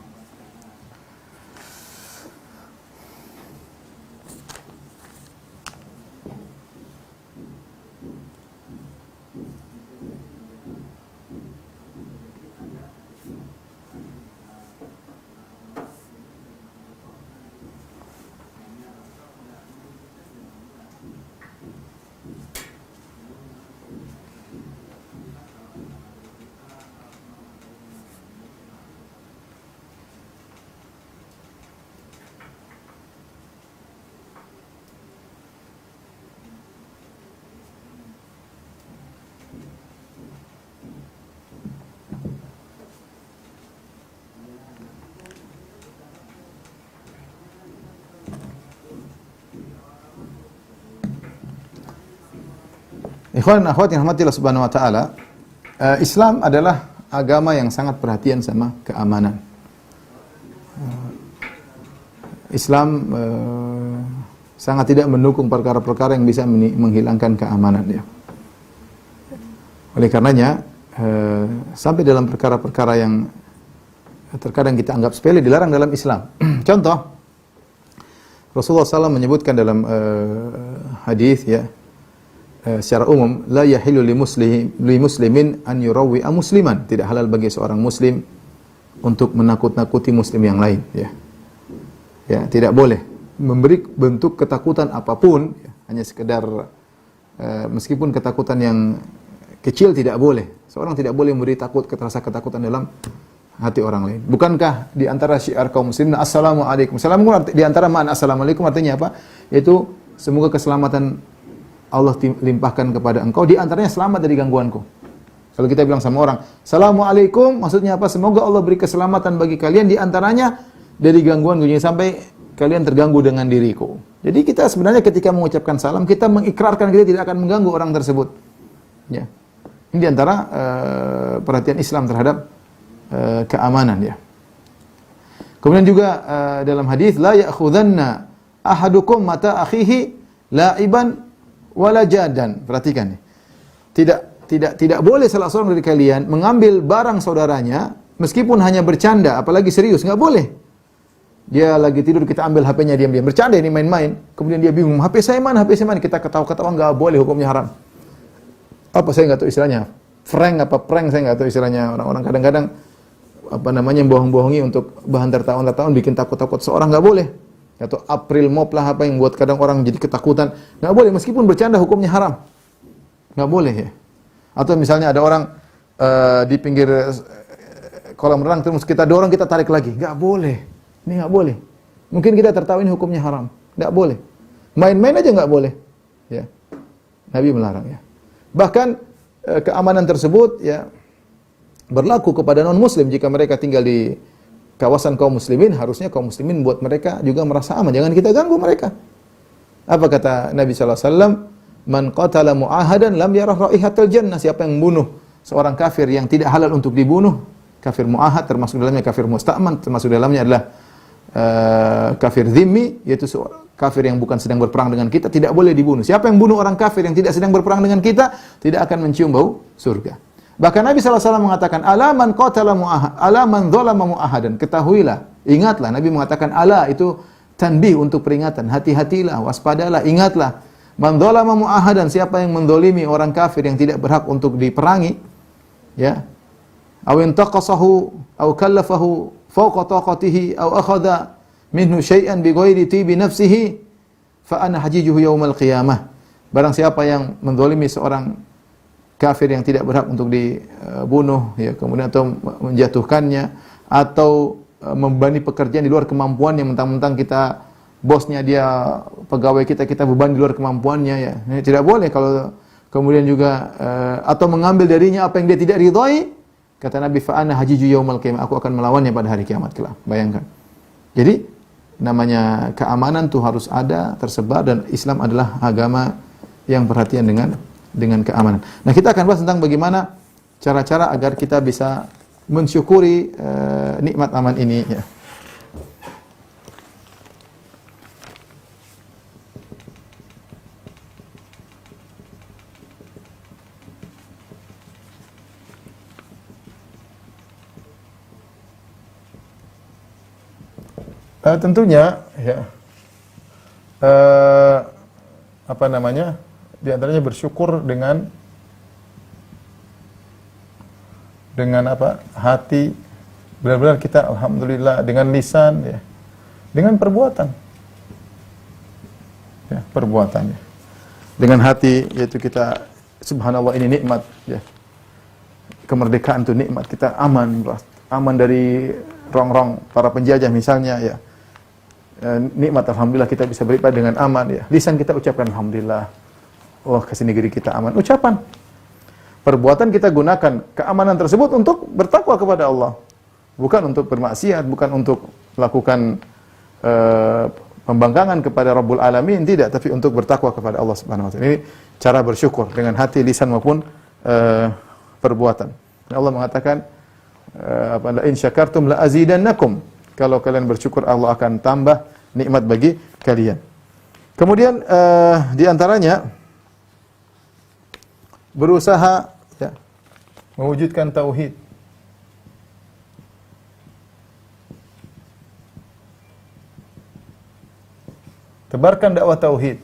Ikhwan dan akhwat yang rahmatillah subhanahu wa ta'ala, Islam adalah agama yang sangat perhatian sama keamanan. Islam sangat tidak mendukung perkara-perkara yang bisa menghilangkan keamanan ya. Oleh karenanya sampai dalam perkara-perkara yang terkadang kita anggap sepele dilarang dalam Islam. Contoh, Rasulullah SAW menyebutkan dalam hadis ya, secara umum, la yahilu li muslimin an yurawwi'a musliman. Tidak halal bagi seorang muslim untuk menakut-nakuti muslim yang lain ya. Ya, tidak boleh memberi bentuk ketakutan apapun ya, hanya sekedar meskipun ketakutan yang kecil tidak boleh. Seorang tidak boleh memberi rasa ketakutan dalam hati orang lain. Bukankah di antara syiar kaum muslimin assalamualaikum. Assalamualaikum di antara makna assalamualaikum artinya apa? Yaitu semoga keselamatan Allah limpahkan kepada engkau, di antaranya selamat dari gangguanku. Kalau kita bilang sama orang, assalamualaikum, maksudnya apa? Semoga Allah beri keselamatan bagi kalian, di antaranya dari gangguan sampai kalian terganggu dengan diriku. Jadi kita sebenarnya ketika mengucapkan salam, kita mengikrarkan kita tidak akan mengganggu orang tersebut. Ya. Ini di antara perhatian Islam terhadap keamanan ya. Kemudian juga dalam hadis la ya'khudanna ahadukum mata akhihi la'iban wala jadan. Perhatikan nih. Tidak boleh salah seorang dari kalian mengambil barang saudaranya meskipun hanya bercanda, apalagi serius, enggak boleh. Dia lagi tidur, kita ambil HP-nya diam-diam, bercanda ini main-main. Kemudian dia bingung, HP saya mana? Kita ketawa-ketawa, enggak boleh, hukumnya haram. Apa saya enggak tahu istilahnya? Prank saya enggak tahu istilahnya. Orang-orang kadang-kadang bohong-bohongi untuk bahan tertawan bikin takut-takut seorang, enggak boleh. Atau April Mop lah apa yang buat kadang orang jadi ketakutan. Enggak boleh, meskipun bercanda hukumnya haram. Enggak boleh ya. Atau misalnya ada orang di pinggir kolam renang terus kita dorong, kita tarik lagi. Enggak boleh. Ini enggak boleh. Mungkin kita tertawa, ini hukumnya haram. Enggak boleh. Main-main aja enggak boleh. Ya. Nabi melarang ya. Bahkan keamanan tersebut ya berlaku kepada non-muslim. Jika mereka tinggal di kawasan kaum muslimin, harusnya kaum muslimin buat mereka juga merasa aman. Jangan kita ganggu mereka. Apa kata Nabi sallallahu alaihi wasallam? Man qatala mu'ahadan lam yarah raihatal jannah. Siapa yang membunuh seorang kafir yang tidak halal untuk dibunuh, kafir mu'ahad, termasuk dalamnya kafir musta'man, termasuk dalamnya adalah kafir dhimmi, yaitu kafir yang bukan sedang berperang dengan kita, tidak boleh dibunuh. Siapa yang bunuh orang kafir yang tidak sedang berperang dengan kita, tidak akan mencium bau surga. Bahkan Nabi SAW mengatakan, ala man qatala mu'ahad, ala man dzalama mu'ahadan. Ketahuilah, ingatlah. Nabi mengatakan ala itu tanbih untuk peringatan. Hati-hatilah, waspadalah, ingatlah. Man dzalama mu'ahadan, siapa yang mendolimi orang kafir yang tidak berhak untuk diperangi, ya. Aw intaqasahu aw kallafahu fawqa taqatihi aw akhadha minhu syai'an bighairi tibi nafsihi fa ana hajijuhu yaumal qiyamah. Barang siapa yang mendolimi seorang kafir yang tidak berhak untuk dibunuh ya, kemudian atau menjatuhkannya atau membebani pekerjaan di luar kemampuannya, mentang-mentang kita bosnya, dia pegawai kita beban di luar kemampuannya ya. Ini tidak boleh. Kalau kemudian juga atau mengambil darinya apa yang dia tidak ridhai, kata Nabi, fa ana hajiju yaumal qiyamah, aku akan melawannya pada hari kiamat kelak. Bayangkan. Jadi namanya keamanan tuh harus ada, tersebar, dan Islam adalah agama yang perhatian dengan keamanan. Nah, kita akan bahas tentang bagaimana cara-cara agar kita bisa mensyukuri nikmat aman ini ya. Tentunya ya di antaranya bersyukur dengan hati, benar-benar kita alhamdulillah, dengan lisan ya, dengan perbuatan ya, dengan hati, yaitu kita subhanallah, ini nikmat ya, kemerdekaan itu nikmat, kita aman dari rong-rong para penjajah misalnya ya. Nikmat alhamdulillah kita bisa beribadah dengan aman ya. Lisan kita ucapkan alhamdulillah. Wah, kasih negeri kita aman. Ucapan. Perbuatan kita gunakan keamanan tersebut untuk bertakwa kepada Allah. Bukan untuk bermaksiat, bukan untuk melakukan pembangkangan kepada Rabbul Alamin, tidak, tapi untuk bertakwa kepada Allah Subhanahu wa taala. Ini cara bersyukur dengan hati, lisan maupun perbuatan. Allah mengatakan la in syakartum la azidannakum. Kalau kalian bersyukur, Allah akan tambah nikmat bagi kalian. Kemudian di antaranya berusaha ya, mewujudkan tauhid. Tebarkan dakwah tauhid.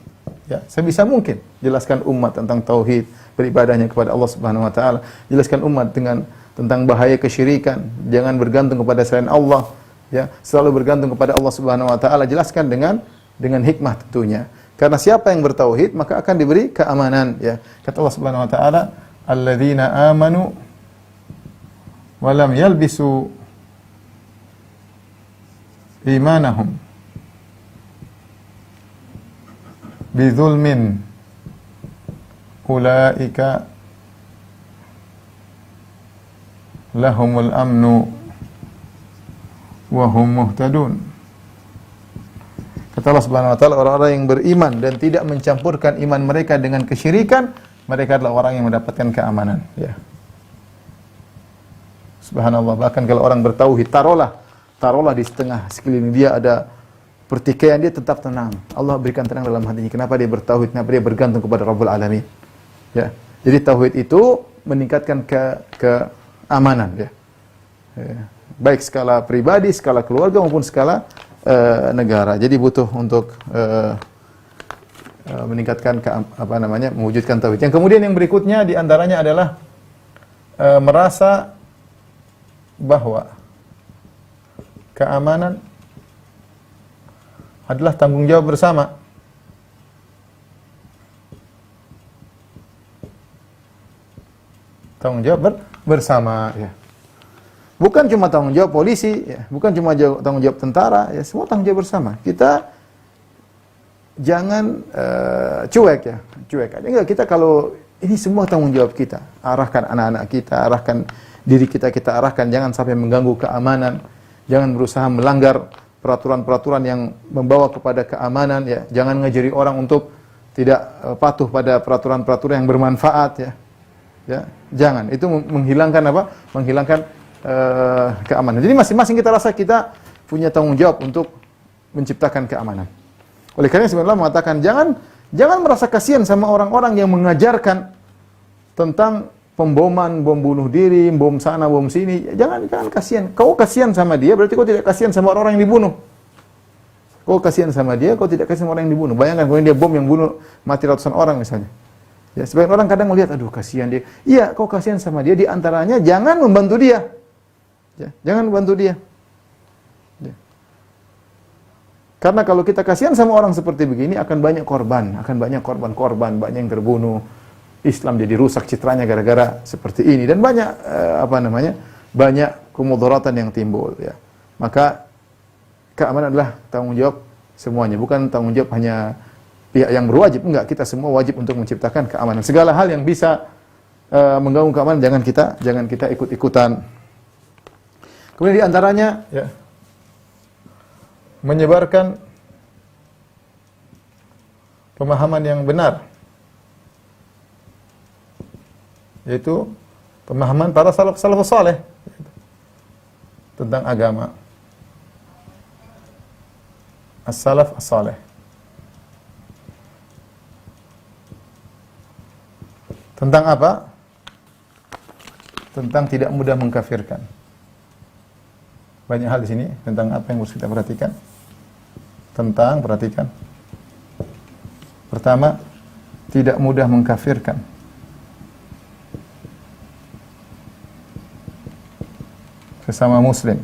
Ya, sebisa mungkin jelaskan umat tentang tauhid, beribadahnya kepada Allah Subhanahu wa taala. Jelaskan umat tentang bahaya kesyirikan, jangan bergantung kepada selain Allah, ya, selalu bergantung kepada Allah Subhanahu wa taala. Jelaskan dengan hikmah tentunya. Karena siapa yang bertauhid maka akan diberi keamanan, ya. Kata Allah Subhanahu wa taala, "Alladzina amanu wa lam yalbisu imanahum bidzulmin ulaika lahumul amnu wa hum muhtadun." Kata Allah Subhanahu wa taala, orang-orang yang beriman dan tidak mencampurkan iman mereka dengan kesyirikan, mereka adalah orang yang mendapatkan keamanan, ya. Subhanallah, bahkan kalau orang bertauhid, taruhlah di setengah sekeliling dia ada pertikaian, dia tetap tenang. Allah berikan tenang dalam hatinya. Kenapa dia bertauhid? Kenapa dia bergantung kepada Rabbul Alamin? Ya. Jadi tauhid itu meningkatkan keamanan, ya. Ya. Baik skala pribadi, skala keluarga maupun skala negara. Jadi butuh untuk meningkatkan mewujudkan tauhid. Yang kemudian yang berikutnya di antaranya adalah merasa bahwa keamanan adalah tanggung jawab bersama. Tanggung jawab bersama, ya. Bukan cuma tanggung jawab polisi, ya. Bukan cuma tanggung jawab tentara, ya. Semua tanggung jawab bersama. Kita jangan cuek, ya. Cuek aja. Enggak, kita kalau ini semua tanggung jawab kita. Arahkan anak-anak kita, arahkan diri kita arahkan. Jangan sampai mengganggu keamanan. Jangan berusaha melanggar peraturan-peraturan yang membawa kepada keamanan, ya. Jangan ngajari orang untuk tidak patuh pada peraturan-peraturan yang bermanfaat, ya. Ya, jangan. Itu menghilangkan apa? Menghilangkan keamanan. Jadi masing-masing kita rasa kita punya tanggung jawab untuk menciptakan keamanan. Oleh karena sebenarnya mengatakan jangan merasa kasihan sama orang-orang yang mengajarkan tentang pemboman, bom bunuh diri, bom sana, bom sini. Jangan kasihan. Kau kasihan sama dia, berarti kau tidak kasihan sama orang yang dibunuh. Kau kasihan sama dia, kau tidak kasihan sama orang yang dibunuh. Bayangkan kalau dia bom yang bunuh mati ratusan orang misalnya. Ya, sebagian orang kadang melihat, aduh kasihan dia. Iya, kau kasihan sama dia. Di antaranya jangan membantu dia. Ya, jangan membantu dia. Ya. Karena kalau kita kasihan sama orang seperti begini akan banyak korban, banyak yang terbunuh. Islam jadi rusak citranya gara-gara seperti ini dan banyak banyak kemudaratan yang timbul, ya. Maka keamanan adalah tanggung jawab semuanya, bukan tanggung jawab hanya pihak yang berwajib. Enggak, kita semua wajib untuk menciptakan keamanan. Segala hal yang bisa mengganggu keamanan jangan kita ikut-ikutan. Kemudian di antaranya, ya, menyebarkan pemahaman yang benar, yaitu pemahaman para salafus saleh tentang agama. As-salaf as-saleh. Tentang apa? Tentang tidak mudah mengkafirkan. Banyak hal di sini tentang apa yang harus kita perhatikan. Perhatikan. Pertama, tidak mudah mengkafirkan. Sesama muslim.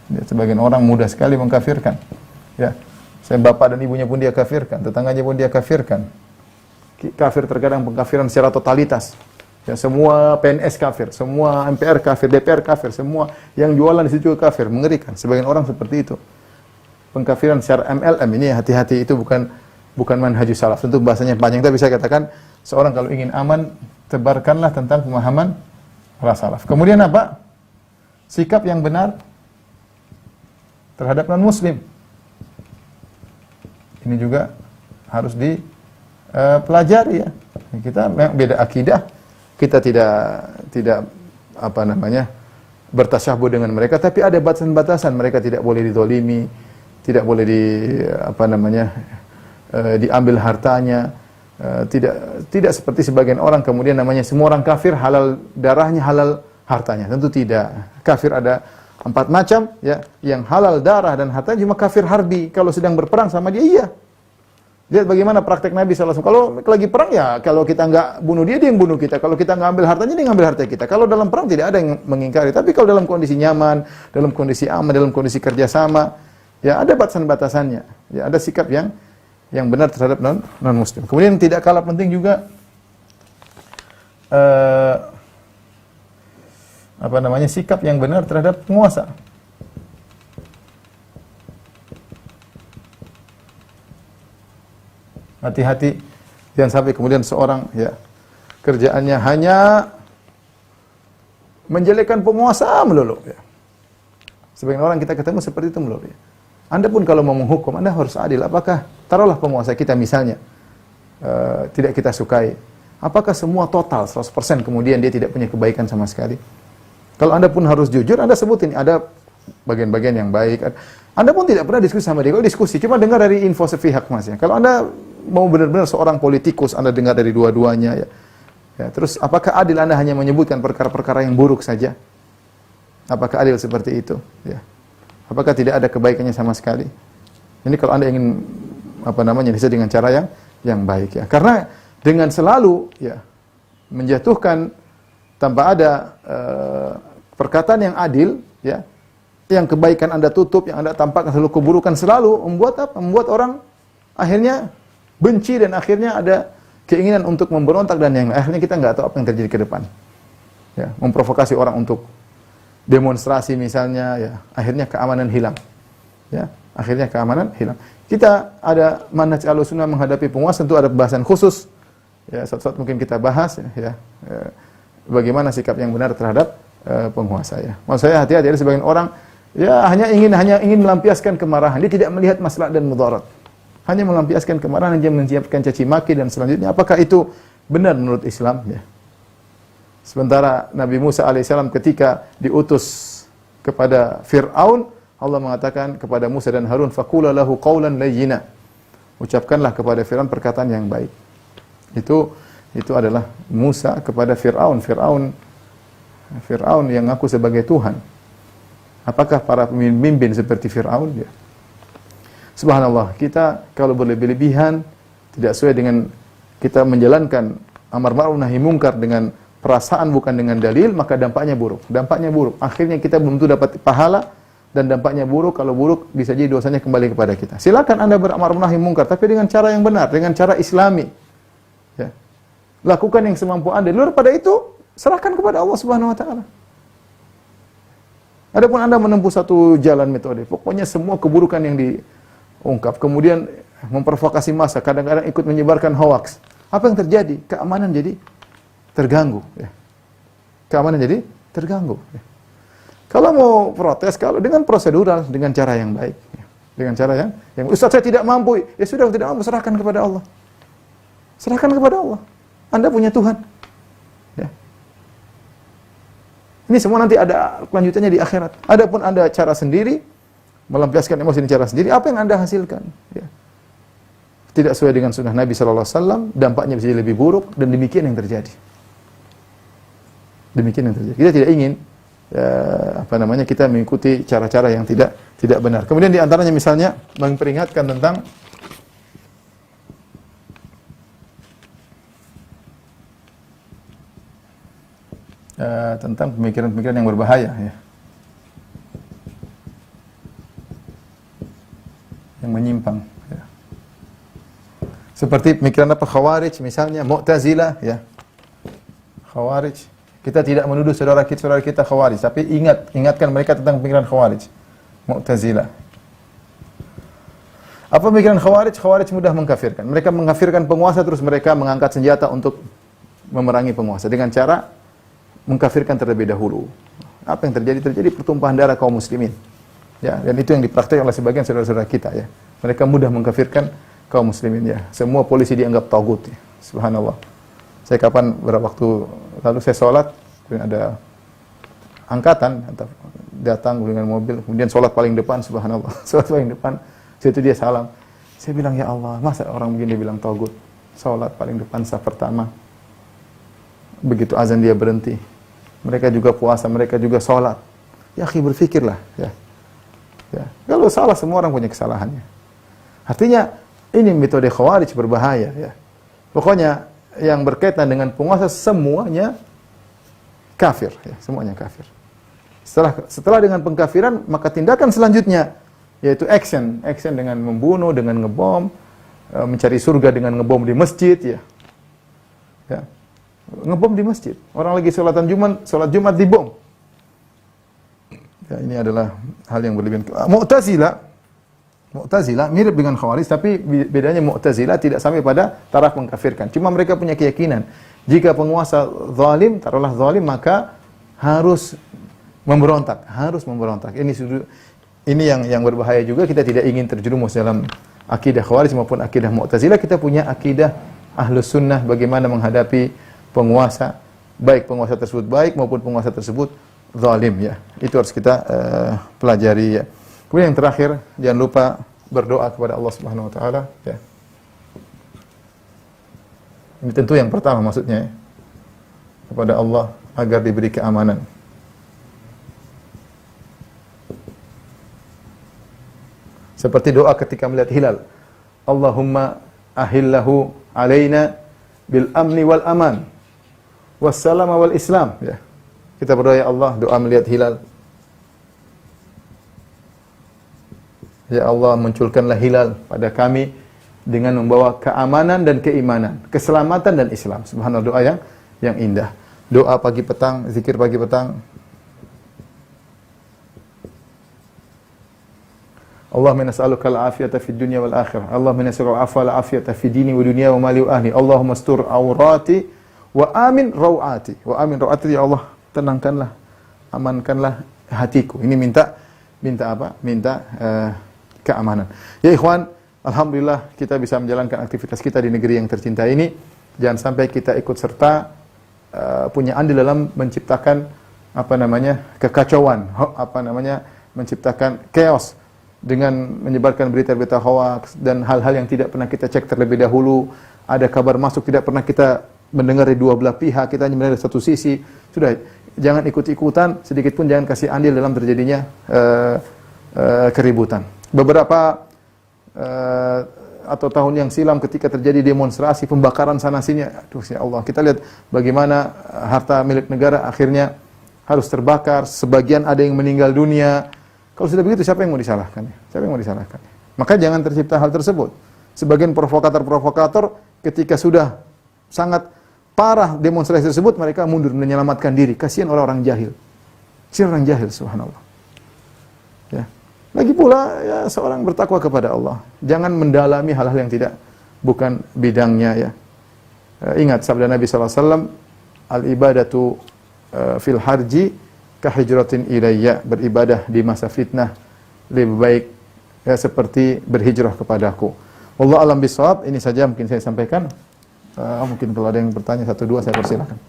Ya, sebagian orang mudah sekali mengkafirkan. Ya, saya bapak dan ibunya pun dia kafirkan, tetangganya pun dia kafirkan. Kafir terkadang pengkafiran secara totalitas. Ya, semua PNS kafir, semua MPR kafir, DPR kafir, semua yang jualan di situ juga kafir. Mengerikan. Sebagian orang seperti itu. Pengkafiran secara MLM ini, hati-hati, itu bukan manhajus salaf. Tentu bahasanya panjang, tapi saya katakan seorang kalau ingin aman, tebarkanlah tentang pemahaman para salaf. Kemudian apa? Sikap yang benar terhadap non-muslim. Ini juga harus dipelajari, ya. Kita beda akidah. Kita tidak bertasyabuh dengan mereka, tapi ada batasan-batasan. Mereka tidak boleh dizalimi, tidak boleh diambil hartanya, tidak seperti sebagian orang kemudian namanya semua orang kafir halal darahnya, halal hartanya. Tentu tidak. Kafir ada 4 macam, ya. Yang halal darah dan hartanya cuma kafir harbi. Kalau sedang berperang sama dia, iya. Lihat bagaimana praktek Nabi SAW. Kalau lagi perang, ya kalau kita nggak bunuh dia, dia yang bunuh kita. Kalau kita nggak ambil hartanya, dia ngambil harta kita. Kalau dalam perang tidak ada yang mengingkari. Tapi kalau dalam kondisi nyaman, dalam kondisi aman, dalam kondisi kerjasama, ya ada batasan-batasannya. Ya ada sikap yang benar terhadap non-muslim. Kemudian tidak kalah penting juga sikap yang benar terhadap penguasa. Hati-hati, jangan sampai kemudian seorang ya kerjaannya hanya menjelekkan penguasa melulu. Ya. Sebagian orang kita ketemu seperti itu melulu. Ya. Anda pun kalau mau menghukum, Anda harus adil. Apakah taruhlah penguasa kita misalnya tidak kita sukai, apakah semua total 100% kemudian dia tidak punya kebaikan sama sekali? Kalau Anda pun harus jujur, Anda sebutin ada bagian-bagian yang baik. Anda pun tidak pernah diskusi sama dia. Kalau diskusi, cuma dengar dari info sepihak Mas ya. Kalau Anda mau benar-benar seorang politikus, Anda dengar dari dua-duanya ya. Ya, terus apakah adil Anda hanya menyebutkan perkara-perkara yang buruk saja? Apakah adil seperti itu? Ya. Apakah tidak ada kebaikannya sama sekali? Ini kalau Anda ingin bisa dengan cara yang baik ya. Karena dengan selalu ya menjatuhkan tanpa ada perkataan yang adil ya, yang kebaikan Anda tutup, yang Anda tampakkan selalu keburukan selalu membuat orang akhirnya benci dan akhirnya ada keinginan untuk memberontak dan yang akhirnya kita nggak tahu apa yang terjadi ke depan. Ya, memprovokasi orang untuk demonstrasi misalnya, ya, akhirnya keamanan hilang. Ya, akhirnya keamanan hilang. Kita ada manhaj Ahlussunnah menghadapi penguasa, tentu ada bahasan khusus. Ya, suatu-suatu mungkin kita bahas ya, bagaimana sikap yang benar terhadap penguasa ya. Maksud saya hati-hati, ada sebagian orang ya hanya ingin melampiaskan kemarahan, dia tidak melihat maslahat dan mudarat. Hanya melampiaskan kemarahan, dia menyiapkan caci maki dan selanjutnya. Apakah itu benar menurut Islam? Ya. Sementara Nabi Musa alaihissalam ketika diutus kepada Fir'aun, Allah mengatakan kepada Musa dan Harun, faqula lahu qawlan layyina. Ucapkanlah kepada Fir'aun perkataan yang baik. Itu adalah Musa kepada Fir'aun. Fir'aun yang ngaku sebagai Tuhan. Apakah para pemimpin seperti Fir'aun? Ya. Subhanallah, kita kalau berlebih-lebihan, tidak sesuai dengan kita menjalankan amar ma'ruf nahi mungkar dengan perasaan bukan dengan dalil, maka dampaknya buruk. Akhirnya kita belum tentu dapat pahala dan dampaknya buruk. Kalau buruk bisa jadi dosanya kembali kepada kita. Silakan Anda beramar ma'ruf nahi mungkar, tapi dengan cara yang benar, dengan cara Islami. Ya. Lakukan yang semampu Anda. Di luar pada itu, serahkan kepada Allah Subhanahu wa taala. Adapun Anda menempuh satu jalan metode, pokoknya semua keburukan yang diungkap, kemudian memprovokasi massa, kadang-kadang ikut menyebarkan hoaks. Apa yang terjadi? Keamanan jadi terganggu. Ya. Keamanan jadi terganggu. Ya. Kalau mau protes, kalau dengan prosedural, dengan cara yang baik. Ya. Dengan cara yang Ustaz saya tidak mampu. Ya sudah, tidak mampu, serahkan kepada Allah. Serahkan kepada Allah. Anda punya Tuhan. Ya. Ini semua nanti ada kelanjutannya di akhirat. Adapun Anda cara sendiri, melampiaskan emosi dengan cara sendiri, apa yang Anda hasilkan? Ya. Tidak sesuai dengan sunnah Nabi SAW, dampaknya bisa jadi lebih buruk, dan demikian yang terjadi. Kita tidak ingin kita mengikuti cara-cara yang tidak benar. Kemudian di antaranya misalnya memperingatkan tentang pemikiran-pemikiran yang berbahaya ya. Yang menyimpang ya. Seperti pemikiran Khawarij misalnya, Mu'tazilah ya. Khawarij. Kita tidak menuduh saudara kita Khawarij, tapi ingatkan mereka tentang pemikiran Khawarij. Mu'tazilah. Apa pemikiran Khawarij? Khawarij mudah mengkafirkan. Mereka mengkafirkan penguasa, terus mereka mengangkat senjata untuk memerangi penguasa dengan cara mengkafirkan terlebih dahulu. Apa yang terjadi? Terjadi pertumpahan darah kaum muslimin. Ya, dan itu yang dipraktikkan oleh sebagian saudara-saudara kita ya. Mereka mudah mengkafirkan kaum muslimin ya. Semua polisi dianggap tagut ya. Subhanallah. Saya beberapa waktu lalu saya sholat, kemudian ada angkatan datang dengan mobil, kemudian sholat paling depan, subhanallah. Sholat paling depan, Waktu itu dia salam. Saya bilang, ya Allah, masa orang begini bilang togut? Salat paling depan saf pertama. Begitu azan dia berhenti. Mereka juga puasa, mereka juga salat. Ya akhi, berfikirlah. Ya. Kalau salah, semua orang punya kesalahannya. Artinya, ini metode Khawarij berbahaya. Ya. Pokoknya, yang berkaitan dengan penguasa semuanya kafir. Ya, semuanya kafir. Setelah dengan pengkafiran, maka tindakan selanjutnya yaitu action dengan membunuh, dengan ngebom, mencari surga dengan ngebom di masjid, ya. Ngebom di masjid. Orang lagi salat Jumat dibom. Ya, ini adalah hal yang berlebihan. Mu'tazilah mirip dengan Khawarij, tapi bedanya Mu'tazilah tidak sampai pada taraf mengkafirkan. Cuma mereka punya keyakinan, jika penguasa zalim, taruhlah zalim, maka harus memberontak. Ini yang berbahaya juga. Kita tidak ingin terjerumus dalam akidah Khawarij maupun akidah Mu'tazilah. Kita punya akidah Ahlus Sunnah bagaimana menghadapi penguasa, baik penguasa tersebut baik maupun penguasa tersebut zalim, ya. Itu harus kita pelajari, ya. Kemudian yang terakhir, jangan lupa berdoa kepada Allah Subhanahu wa taala, ya. Ini tentu yang pertama maksudnya, ya. Kepada Allah agar diberi keamanan. Seperti doa ketika melihat hilal. Allahumma ahillahu alaina bil amni wal aman wassalama wal islam, ya. Kita berdoa, ya Allah, doa melihat hilal. Ya Allah, munculkanlah hilal pada kami dengan membawa keamanan dan keimanan, keselamatan dan Islam. Subhanallah, doa yang indah. Doa pagi petang, zikir pagi petang. Allahumma nas'aluka al-afiyata fid dunya wal akhirah. Allahumma nas'aluka al-afwa wal afiyata fid dini wa dunya wa mali wa ahli. Allahumma astur awrati wa amin rawati. Wa amin rawati, ya Allah, tenangkanlah, amankanlah hatiku. Ini minta apa? Minta keamanan. Ya ikhwan, alhamdulillah kita bisa menjalankan aktivitas kita di negeri yang tercinta ini. Jangan sampai kita ikut serta punya andil dalam menciptakan kekacauan, menciptakan chaos dengan menyebarkan berita-berita hoax dan hal-hal yang tidak pernah kita cek terlebih dahulu. Ada kabar masuk tidak pernah kita mendengar dari dua belah pihak, kita hanya mendengar dari satu sisi. Sudah, jangan ikut-ikutan, sedikit pun jangan kasih andil dalam terjadinya keributan. Beberapa atau tahun yang silam ketika terjadi demonstrasi, pembakaran sana sini, aduh ya Allah, kita lihat bagaimana harta milik negara akhirnya harus terbakar, sebagian ada yang meninggal dunia. Kalau sudah begitu, siapa yang mau disalahkan? Maka jangan tercipta hal tersebut. Sebagian provokator-provokator ketika sudah sangat parah demonstrasi tersebut, mereka mundur menyelamatkan diri. Kasihan orang-orang jahil. Orang jahil, subhanallah. Ya. Lagi pula, ya, seorang bertakwa kepada Allah. Jangan mendalami hal-hal yang bukan bidangnya, ya. Ingat sabda Nabi SAW, al-ibadatu fil harji kahijratin ilayya, beribadah di masa fitnah lebih baik, ya, seperti berhijrah kepadaku. Wallahu a'lam bishawab. Ini saja mungkin saya sampaikan. Mungkin kalau ada yang bertanya satu dua, saya persilakan.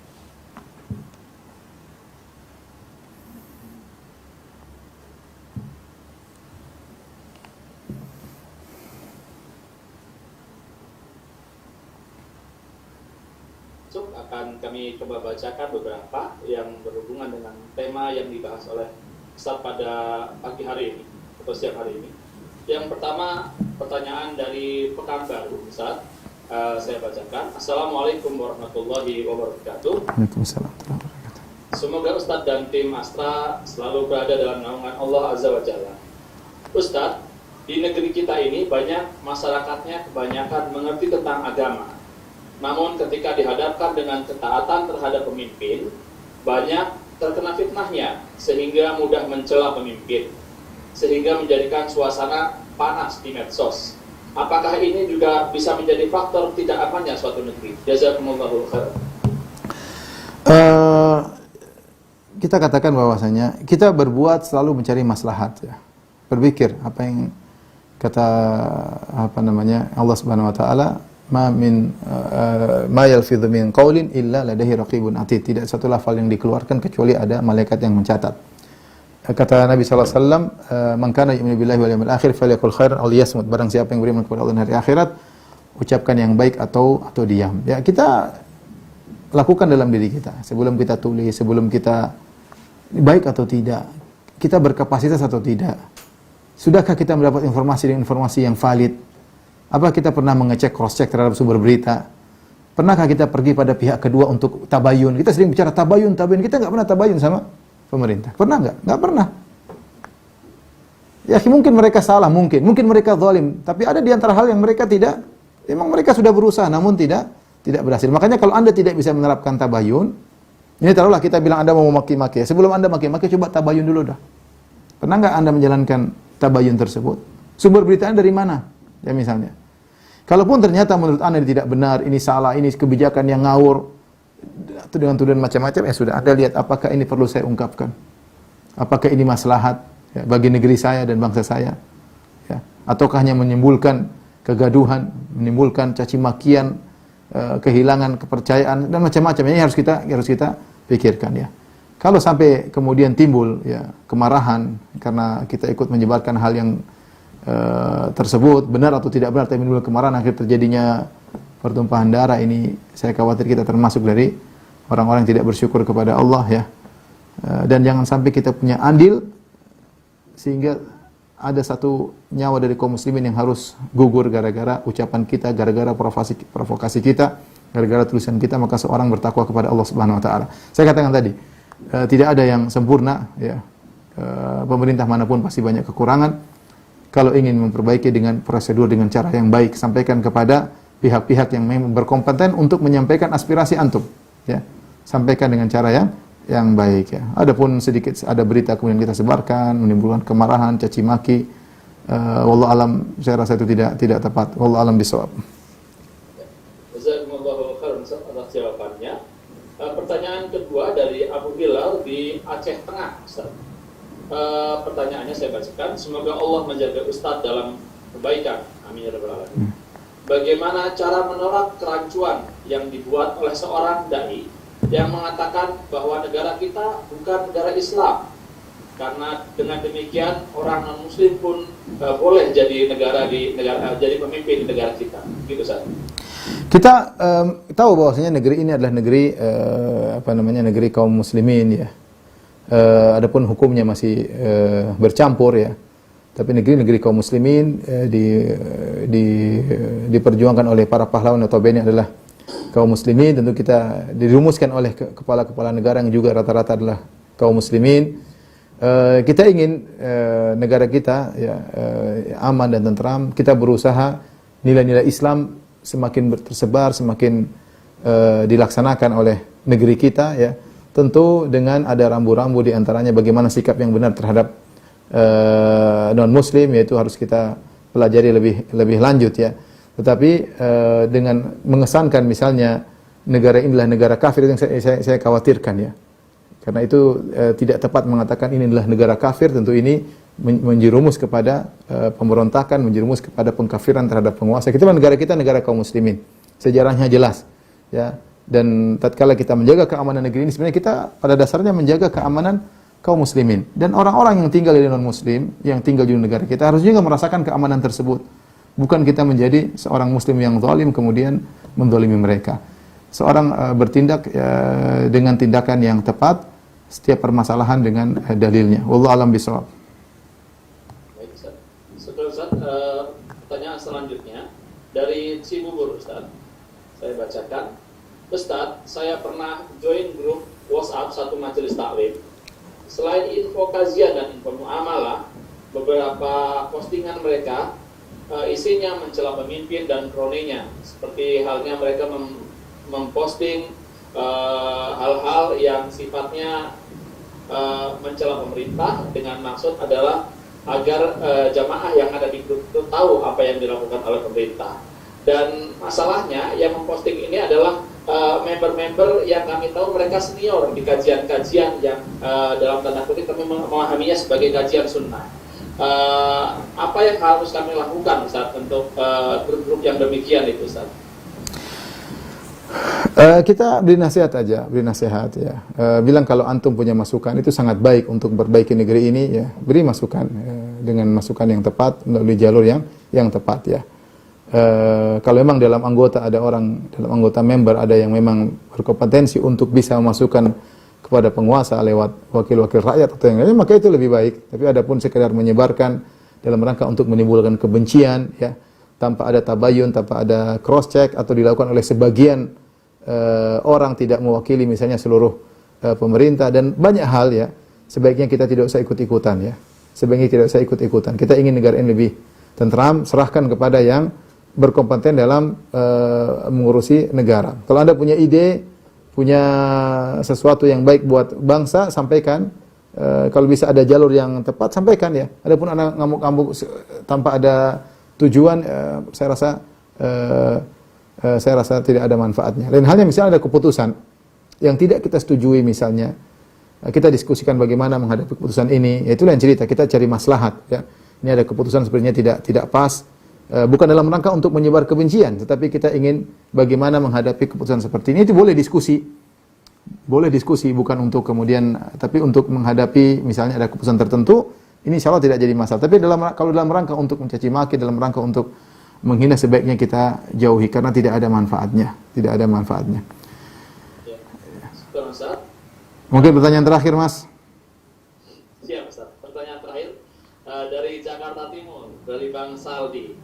Akan kami coba bacakan beberapa yang berhubungan dengan tema yang dibahas oleh Ustaz pada pagi hari ini atau siang hari ini. Yang pertama, pertanyaan dari Pekanbaru, Ustaz. Saya bacakan. Assalamualaikum warahmatullahi wabarakatuh. Waalaikumsalam warahmatullahi wabarakatuh. Semoga Ustaz dan tim Astra selalu berada dalam naungan Allah Azza wa Jalla. Ustaz, di negeri kita ini banyak masyarakatnya kebanyakan mengerti tentang agama. Namun ketika dihadapkan dengan ketaatan terhadap pemimpin, banyak terkena fitnahnya sehingga mudah mencela pemimpin, sehingga menjadikan suasana panas di medsos. Apakah ini juga bisa menjadi faktor tidak amannya suatu negeri? Jazakumullahu khairan. Kita katakan bahwasanya kita berbuat selalu mencari maslahat, ya. Berpikir apa yang kata Allah Subhanahu wa taala, ma yalfidhu min qaulin illa ladaihi raqibun atid. Tidak satu lafal yang dikeluarkan kecuali ada malaikat yang mencatat. kata Nabi sallallahu alaihi wasallam, "Man kana yu'minu billahi wal yawmil akhir falyaqul khairan aw liyasmut." Barang siapa yang beriman kepada Allah dan hari akhirat, ucapkan yang baik atau diam. Ya, kita lakukan dalam diri kita. Sebelum kita tulis, sebelum kita baik atau tidak, kita berkapasitas atau tidak. Sudahkah kita mendapat informasi dengan informasi yang valid? Apa kita pernah mengecek cross check terhadap sumber berita? Pernahkah kita pergi pada pihak kedua untuk tabayun? Kita sering bicara tabayun. Kita nggak pernah tabayun sama pemerintah. Pernah nggak? Nggak pernah. Ya, mungkin mereka salah, mungkin mereka zalim, tapi ada di antara hal yang mereka tidak. Memang mereka sudah berusaha, namun tidak berhasil. Makanya kalau Anda tidak bisa menerapkan tabayun, ini taruhlah kita bilang Anda mau maki-maki. Sebelum Anda maki-maki, coba tabayun dulu dah. Pernah nggak Anda menjalankan tabayun tersebut? Sumber beritanya dari mana? Ya misalnya. Kalaupun ternyata menurut Anda ini tidak benar, ini salah, ini kebijakan yang ngawur, atau dengan tuduhan macam-macam, ya sudah, Anda lihat apakah ini perlu saya ungkapkan? Apakah ini maslahat ya, bagi negeri saya dan bangsa saya? Ya. Ataukah hanya menimbulkan kegaduhan, menimbulkan caci makian, kehilangan kepercayaan dan macam-macam. Ini harus kita pikirkan ya. Kalau sampai kemudian timbul ya kemarahan karena kita ikut menyebarkan hal yang tersebut benar atau tidak benar, tapi menimbulkan kemarahan akhir terjadinya pertumpahan darah, ini saya khawatir kita termasuk dari orang-orang yang tidak bersyukur kepada Allah ya. Dan jangan sampai kita punya andil sehingga ada satu nyawa dari kaum muslimin yang harus gugur gara-gara ucapan kita, gara-gara provokasi kita, gara-gara tulisan kita, maka seorang bertakwa kepada Allah Subhanahu wa taala. Saya katakan tadi, tidak ada yang sempurna ya. Pemerintah manapun pasti banyak kekurangan. Kalau ingin memperbaiki dengan prosedur, dengan cara yang baik, sampaikan kepada pihak-pihak yang memang berkompeten untuk menyampaikan aspirasi antum ya. Sampaikan dengan cara yang baik ya. Adapun sedikit ada berita kemudian kita sebarkan menimbulkan kemarahan, caci maki, wallahu alam, saya rasa itu tidak tepat. Wallahu alam bisawab. Jazakumullahu khairan atas jawabannya. Pertanyaan kedua dari Abu Bilal di Aceh Tengah, Ustaz. Pertanyaannya saya bacakan. Semoga Allah menjaga Ustaz dalam kebaikan. Amin ya rabbal alamin. Bagaimana cara menolak kerancuan yang dibuat oleh seorang dai yang mengatakan bahwa negara kita bukan negara Islam, karena dengan demikian orang non Muslim pun boleh jadi jadi pemimpin di negara kita, gitu Ustaz. Kita tahu bahwasanya negeri ini adalah negeri negeri kaum muslimin ya. Adapun hukumnya masih bercampur ya. Tapi negeri kaum muslimin diperjuangkan oleh para pahlawan notabene adalah kaum muslimin. Tentu kita dirumuskan oleh kepala-kepala negara yang juga rata-rata adalah kaum muslimin. Kita ingin negara kita ya aman dan tentram. Kita berusaha nilai-nilai Islam semakin tersebar, semakin dilaksanakan oleh negeri kita ya. Tentu dengan ada rambu-rambu di antaranya bagaimana sikap yang benar terhadap non muslim, yaitu harus kita pelajari lebih lanjut ya. Tetapi dengan mengesankan misalnya negara inilah negara kafir, itu yang saya khawatirkan ya. Karena itu tidak tepat mengatakan ini adalah negara kafir. Tentu ini menjerumus kepada pemberontakan, menjerumus kepada pengkafiran terhadap penguasa. Negara kita negara kaum muslimin, sejarahnya jelas ya. Dan tatkala kita menjaga keamanan negeri ini, sebenarnya kita pada dasarnya menjaga keamanan kaum muslimin. Dan orang-orang yang tinggal di non-muslim, yang tinggal di negara kita, harus juga merasakan keamanan tersebut. Bukan kita menjadi seorang muslim yang zalim kemudian menzalimi mereka. Seorang bertindak dengan tindakan yang tepat, setiap permasalahan dengan dalilnya. Wallahu alam bisawab. Baik, Ustaz. Ustaz, pertanyaan selanjutnya dari Cibubur, Ustaz. Saya bacakan. Ustaz, saya pernah join grup WhatsApp satu majelis taklim. Selain info kajian dan info muamalah, beberapa postingan mereka isinya mencela pemimpin dan kroninya. Seperti halnya mereka memposting hal-hal yang sifatnya mencela pemerintah dengan maksud adalah agar jamaah yang ada di grup itu tahu apa yang dilakukan oleh pemerintah. Dan masalahnya yang memposting ini adalah member-member yang kami tahu mereka senior di kajian-kajian yang dalam tanda kutip kami memahaminya sebagai kajian sunnah. Apa yang harus kami lakukan Ustaz untuk grup-grup yang demikian itu Ustaz? Kita beri nasihat aja, beri nasihat ya. Bilang kalau antum punya masukan itu sangat baik untuk memperbaiki negeri ini ya. Beri masukan dengan masukan yang tepat melalui jalur yang tepat ya. Kalau memang dalam anggota member ada yang memang berkompetensi untuk bisa memasukkan kepada penguasa lewat wakil-wakil rakyat atau yang lain, maka itu lebih baik. Tapi adapun sekedar menyebarkan dalam rangka untuk menimbulkan kebencian ya, tanpa ada tabayun, tanpa ada cross check atau dilakukan oleh sebagian orang tidak mewakili misalnya seluruh pemerintah dan banyak hal ya, sebaiknya kita tidak usah ikut-ikutan ya. Sebaiknya tidak usah ikut-ikutan. Kita ingin negara ini lebih tentram, serahkan kepada yang berkompeten dalam mengurusi negara. Kalau Anda punya ide, punya sesuatu yang baik buat bangsa, sampaikan. Kalau bisa ada jalur yang tepat, sampaikan ya. Adapun Anda ngamuk-ngamuk tanpa ada tujuan, saya rasa tidak ada manfaatnya. Lain halnya misalnya ada keputusan yang tidak kita setujui misalnya, kita diskusikan bagaimana menghadapi keputusan ini, ya itulah yang cerita, kita cari maslahat ya. Ini ada keputusan sebenarnya tidak pas, bukan dalam rangka untuk menyebar kebencian, tetapi kita ingin bagaimana menghadapi keputusan seperti ini, itu boleh diskusi. Boleh diskusi, bukan untuk kemudian, tapi untuk menghadapi misalnya ada keputusan tertentu, ini insya Allah tidak jadi masalah. Tapi kalau dalam rangka untuk mencaci maki, dalam rangka untuk menghina, sebaiknya kita jauhi karena tidak ada manfaatnya, tidak ada manfaatnya. Ya. Sekarang Ustaz. Mungkin pertanyaan terakhir, Mas. Siap, Ustaz. Pertanyaan terakhir dari Jakarta Timur, dari Bang Saldi.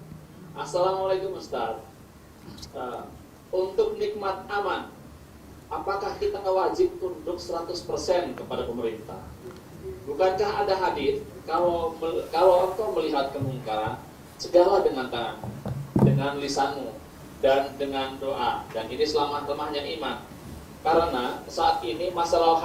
Assalamualaikum Ustaz. Untuk nikmat aman, apakah kita wajib tunduk 100% kepada pemerintah? Bukankah ada hadis kalau engkau melihat kemungkaran, cegahlah dengan tangan, dengan lisanmu, dan dengan doa. Dan ini selamanya iman. Karena saat ini masalah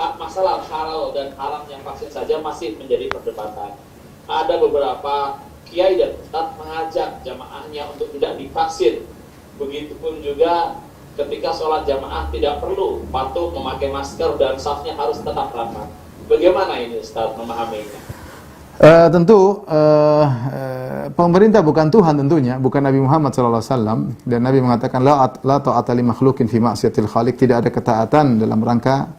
halal dan haram yang vaksin saja masih menjadi perdebatan. Ada beberapa kiai dan ustadz mengajak jamaahnya untuk tidak divaksin. Begitupun juga ketika sholat jamaah tidak perlu patuh memakai masker dan safnya harus tetap rapat. Bagaimana ini Ustaz memahaminya? Tentu pemerintah bukan Tuhan tentunya, bukan Nabi Muhammad SAW, dan Nabi mengatakan la ta'ata li makhluqin fi ma'siyatil khaliq, tidak ada ketaatan dalam rangka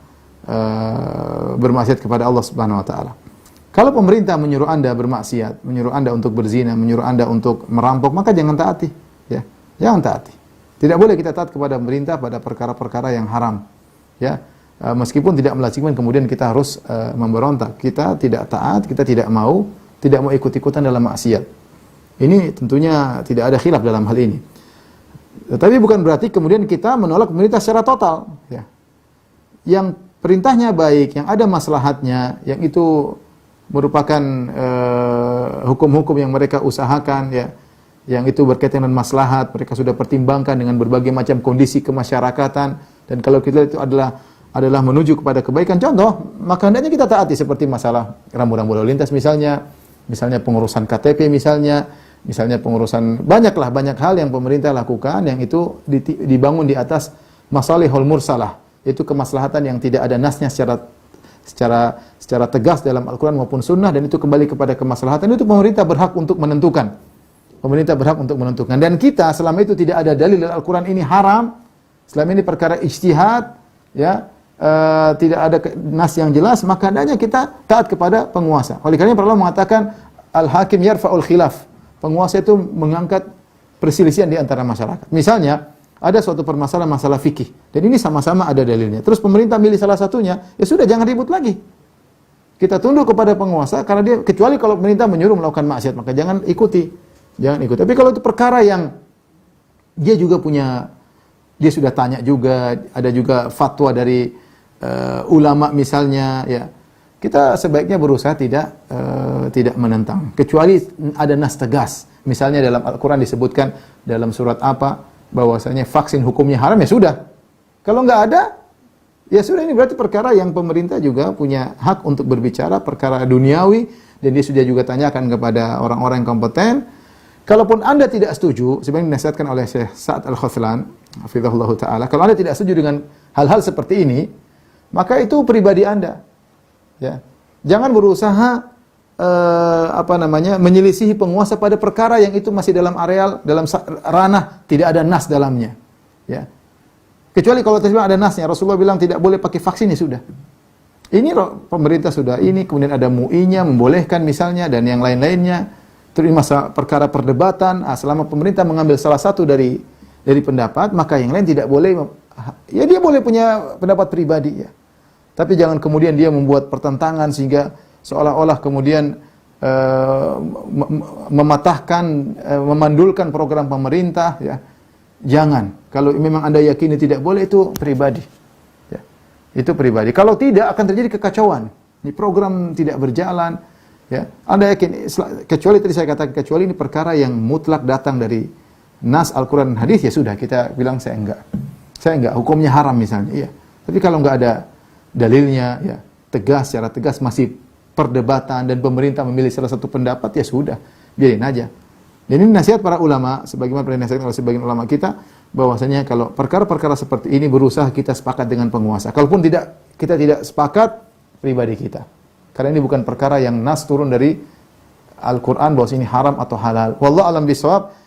bermaksiat kepada Allah Subhanahu wa taala. Kalau pemerintah menyuruh Anda bermaksiat, menyuruh Anda untuk berzina, menyuruh Anda untuk merampok, maka jangan taati, ya. Jangan taati. Tidak boleh kita taat kepada pemerintah pada perkara-perkara yang haram, ya. Meskipun tidak melazimkan kemudian kita harus memberontak. Kita tidak taat, kita tidak mau ikut-ikutan dalam maksiat. Ini tentunya tidak ada khilaf dalam hal ini. Tetapi bukan berarti kemudian kita menolak pemerintah secara total, ya. Yang perintahnya baik, yang ada maslahatnya, yang itu merupakan hukum-hukum yang mereka usahakan, ya. Yang itu berkaitan dengan maslahat, mereka sudah pertimbangkan dengan berbagai macam kondisi kemasyarakatan, dan kalau kita itu adalah menuju kepada kebaikan, contoh, maka hendaknya kita taati seperti masalah rambu-rambu lalu lintas misalnya pengurusan KTP misalnya pengurusan banyak hal yang pemerintah lakukan yang itu dibangun di atas masalihul mursalah, yaitu kemaslahatan yang tidak ada nasnya secara tegas dalam Al-Qur'an maupun sunnah, dan itu kembali kepada kemaslahatan, itu pemerintah berhak untuk menentukan. Dan kita selama itu tidak ada dalil dari Al-Qur'an ini haram, selama ini perkara ijtihad, ya, tidak ada nas yang jelas, maka hendaknya kita taat kepada penguasa. Oleh karena Allah mengatakan al-hakim yarfa'ul khilaf. Penguasa itu mengangkat perselisihan di antara masyarakat. Misalnya ada suatu permasalahan masalah fikih, dan ini sama-sama ada dalilnya. Terus pemerintah milih salah satunya, ya sudah, jangan ribut lagi. Kita tunduk kepada penguasa karena dia, kecuali kalau pemerintah menyuruh melakukan maksiat, maka jangan ikuti. Tapi kalau itu perkara yang dia juga punya, dia sudah tanya juga, ada juga fatwa dari ulama misalnya, ya, kita sebaiknya berusaha tidak menentang, kecuali ada nas tegas. Misalnya dalam Al-Quran disebutkan dalam surat apa bahwasanya vaksin hukumnya haram, ya sudah. Kalau nggak ada, ya sudah, ini berarti perkara yang pemerintah juga punya hak untuk berbicara, perkara duniawi, dan dia sudah juga tanyakan kepada orang-orang yang kompeten. Kalaupun Anda tidak setuju, sebenarnya dinasihatkan oleh Syekh Sa'ad Al-Khawthlan, hafizahullah ta'ala, kalau Anda tidak setuju dengan hal-hal seperti ini, maka itu pribadi Anda. Ya. Jangan berusaha menyelisihi penguasa pada perkara yang itu masih dalam areal, dalam ranah tidak ada nas dalamnya. Ya. Kecuali kalau ada nasnya, Rasulullah bilang tidak boleh pakai vaksin, ya sudah. Ini pemerintah sudah ini, kemudian ada MUI-nya membolehkan misalnya dan yang lain-lainnya. Terus masalah perkara perdebatan, selama pemerintah mengambil salah satu dari pendapat, maka yang lain tidak boleh. Ya dia boleh punya pendapat pribadi ya. Tapi jangan kemudian dia membuat pertentangan sehingga seolah-olah kemudian mematahkan, memandulkan program pemerintah ya. Jangan. Kalau memang Anda yakini tidak boleh, itu pribadi. Ya. Itu pribadi. Kalau tidak, akan terjadi kekacauan. Ini program tidak berjalan. Ya. Anda yakin, kecuali tadi saya katakan, kecuali ini perkara yang mutlak datang dari nas Al-Quran dan hadis, ya sudah, kita bilang saya enggak. Saya enggak, hukumnya haram misalnya. Iya. Tapi kalau enggak ada dalilnya, ya tegas, secara tegas, masih perdebatan dan pemerintah memilih salah satu pendapat, ya sudah, biarin aja. Dan ini nasihat para ulama, sebagaimana pernah dinasihatkan oleh sebagian ulama kita, bahwasanya kalau perkara-perkara seperti ini berusaha kita sepakat dengan penguasa. Kalaupun kita tidak sepakat, pribadi kita. Karena ini bukan perkara yang nas turun dari Al-Quran, bahwa ini haram atau halal. Wallahu a'lam bishawab.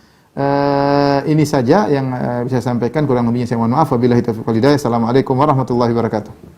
Ini saja yang bisa saya sampaikan, kurang lebihnya saya mohon maaf. Wabillahi taufiq wal hidayah. Assalamualaikum warahmatullahi wabarakatuh.